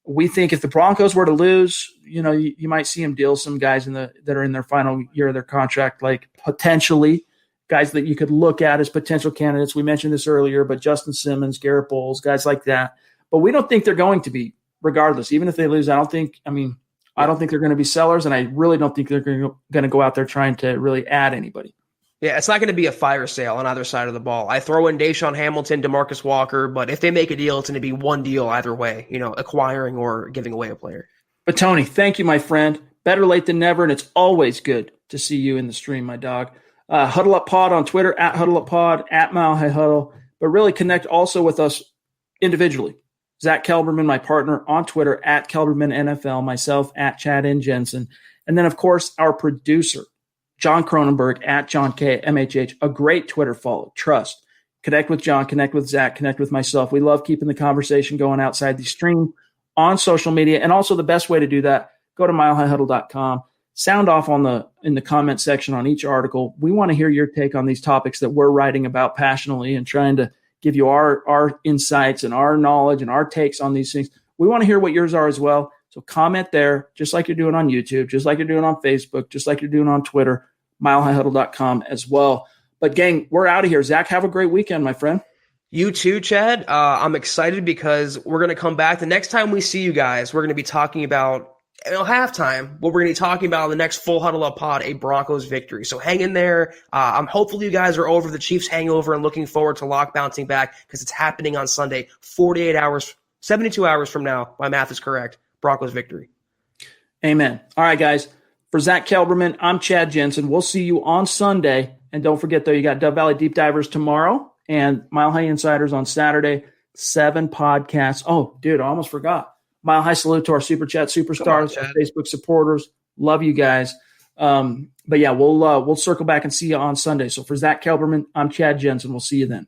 we think if the Broncos were to lose, you might see them deal some guys that are in their final year of their contract, like potentially guys that you could look at as potential candidates. We mentioned this earlier, but Justin Simmons, Garrett Bowles, guys like that. But we don't think they're going to be, regardless. Even if they lose, I don't think they're going to be sellers, and I really don't think they're going to go out there trying to really add anybody. Yeah, it's not going to be a fire sale on either side of the ball. I throw in Deshaun Hamilton, DeMarcus Walker, but if they make a deal, it's going to be one deal either way, acquiring or giving away a player. But Tony, thank you, my friend. Better late than never, and it's always good to see you in the stream, my dog. Huddle Up Pod on Twitter, at Huddle Up Pod, at Mile High Huddle, but really connect also with us individually. Zack Kelberman, my partner, on Twitter, at Kelberman NFL, myself, at Chad N. Jensen. And then, of course, our producer, John Cronenberg, at John K. MHH, a great Twitter follow. Trust. Connect with John, connect with Zach, connect with myself. We love keeping the conversation going outside the stream on social media. And also the best way to do that, go to milehighhuddle.com. Sound off in the comment section on each article. We want to hear your take on these topics that we're writing about passionately and trying to give you our insights and our knowledge and our takes on these things. We want to hear what yours are as well. So comment there, just like you're doing on YouTube, just like you're doing on Facebook, just like you're doing on Twitter, milehighhuddle.com as well. But gang, we're out of here. Zach, have a great weekend, my friend. You too, Chad. I'm excited because we're going to come back. The next time we see you guys, we're going to be talking about halftime, what we're going to be talking about on the next Full Huddle Up Pod, a Broncos victory. So hang in there. Hopefully you guys are over the Chiefs hangover and looking forward to Lock bouncing back because it's happening on Sunday, 72 hours from now. My math is correct. Broncos victory. Amen. All right, guys. For Zach Kelberman, I'm Chad Jensen. We'll see you on Sunday. And don't forget, though, you got Dove Valley Deep Divers tomorrow and Mile High Insiders on Saturday. 7 podcasts. Oh, dude, I almost forgot. Mile High salute to our Super Chat superstars, our Facebook supporters. Love you guys. But yeah, we'll circle back and see you on Sunday. So for Zach Kelberman, I'm Chad Jensen. We'll see you then.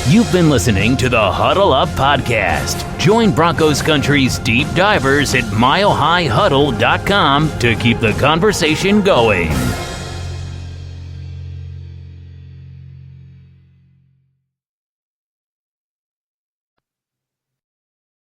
You've been listening to the Huddle Up Podcast. Join Broncos Country's deep divers at milehighhuddle.com to keep the conversation going.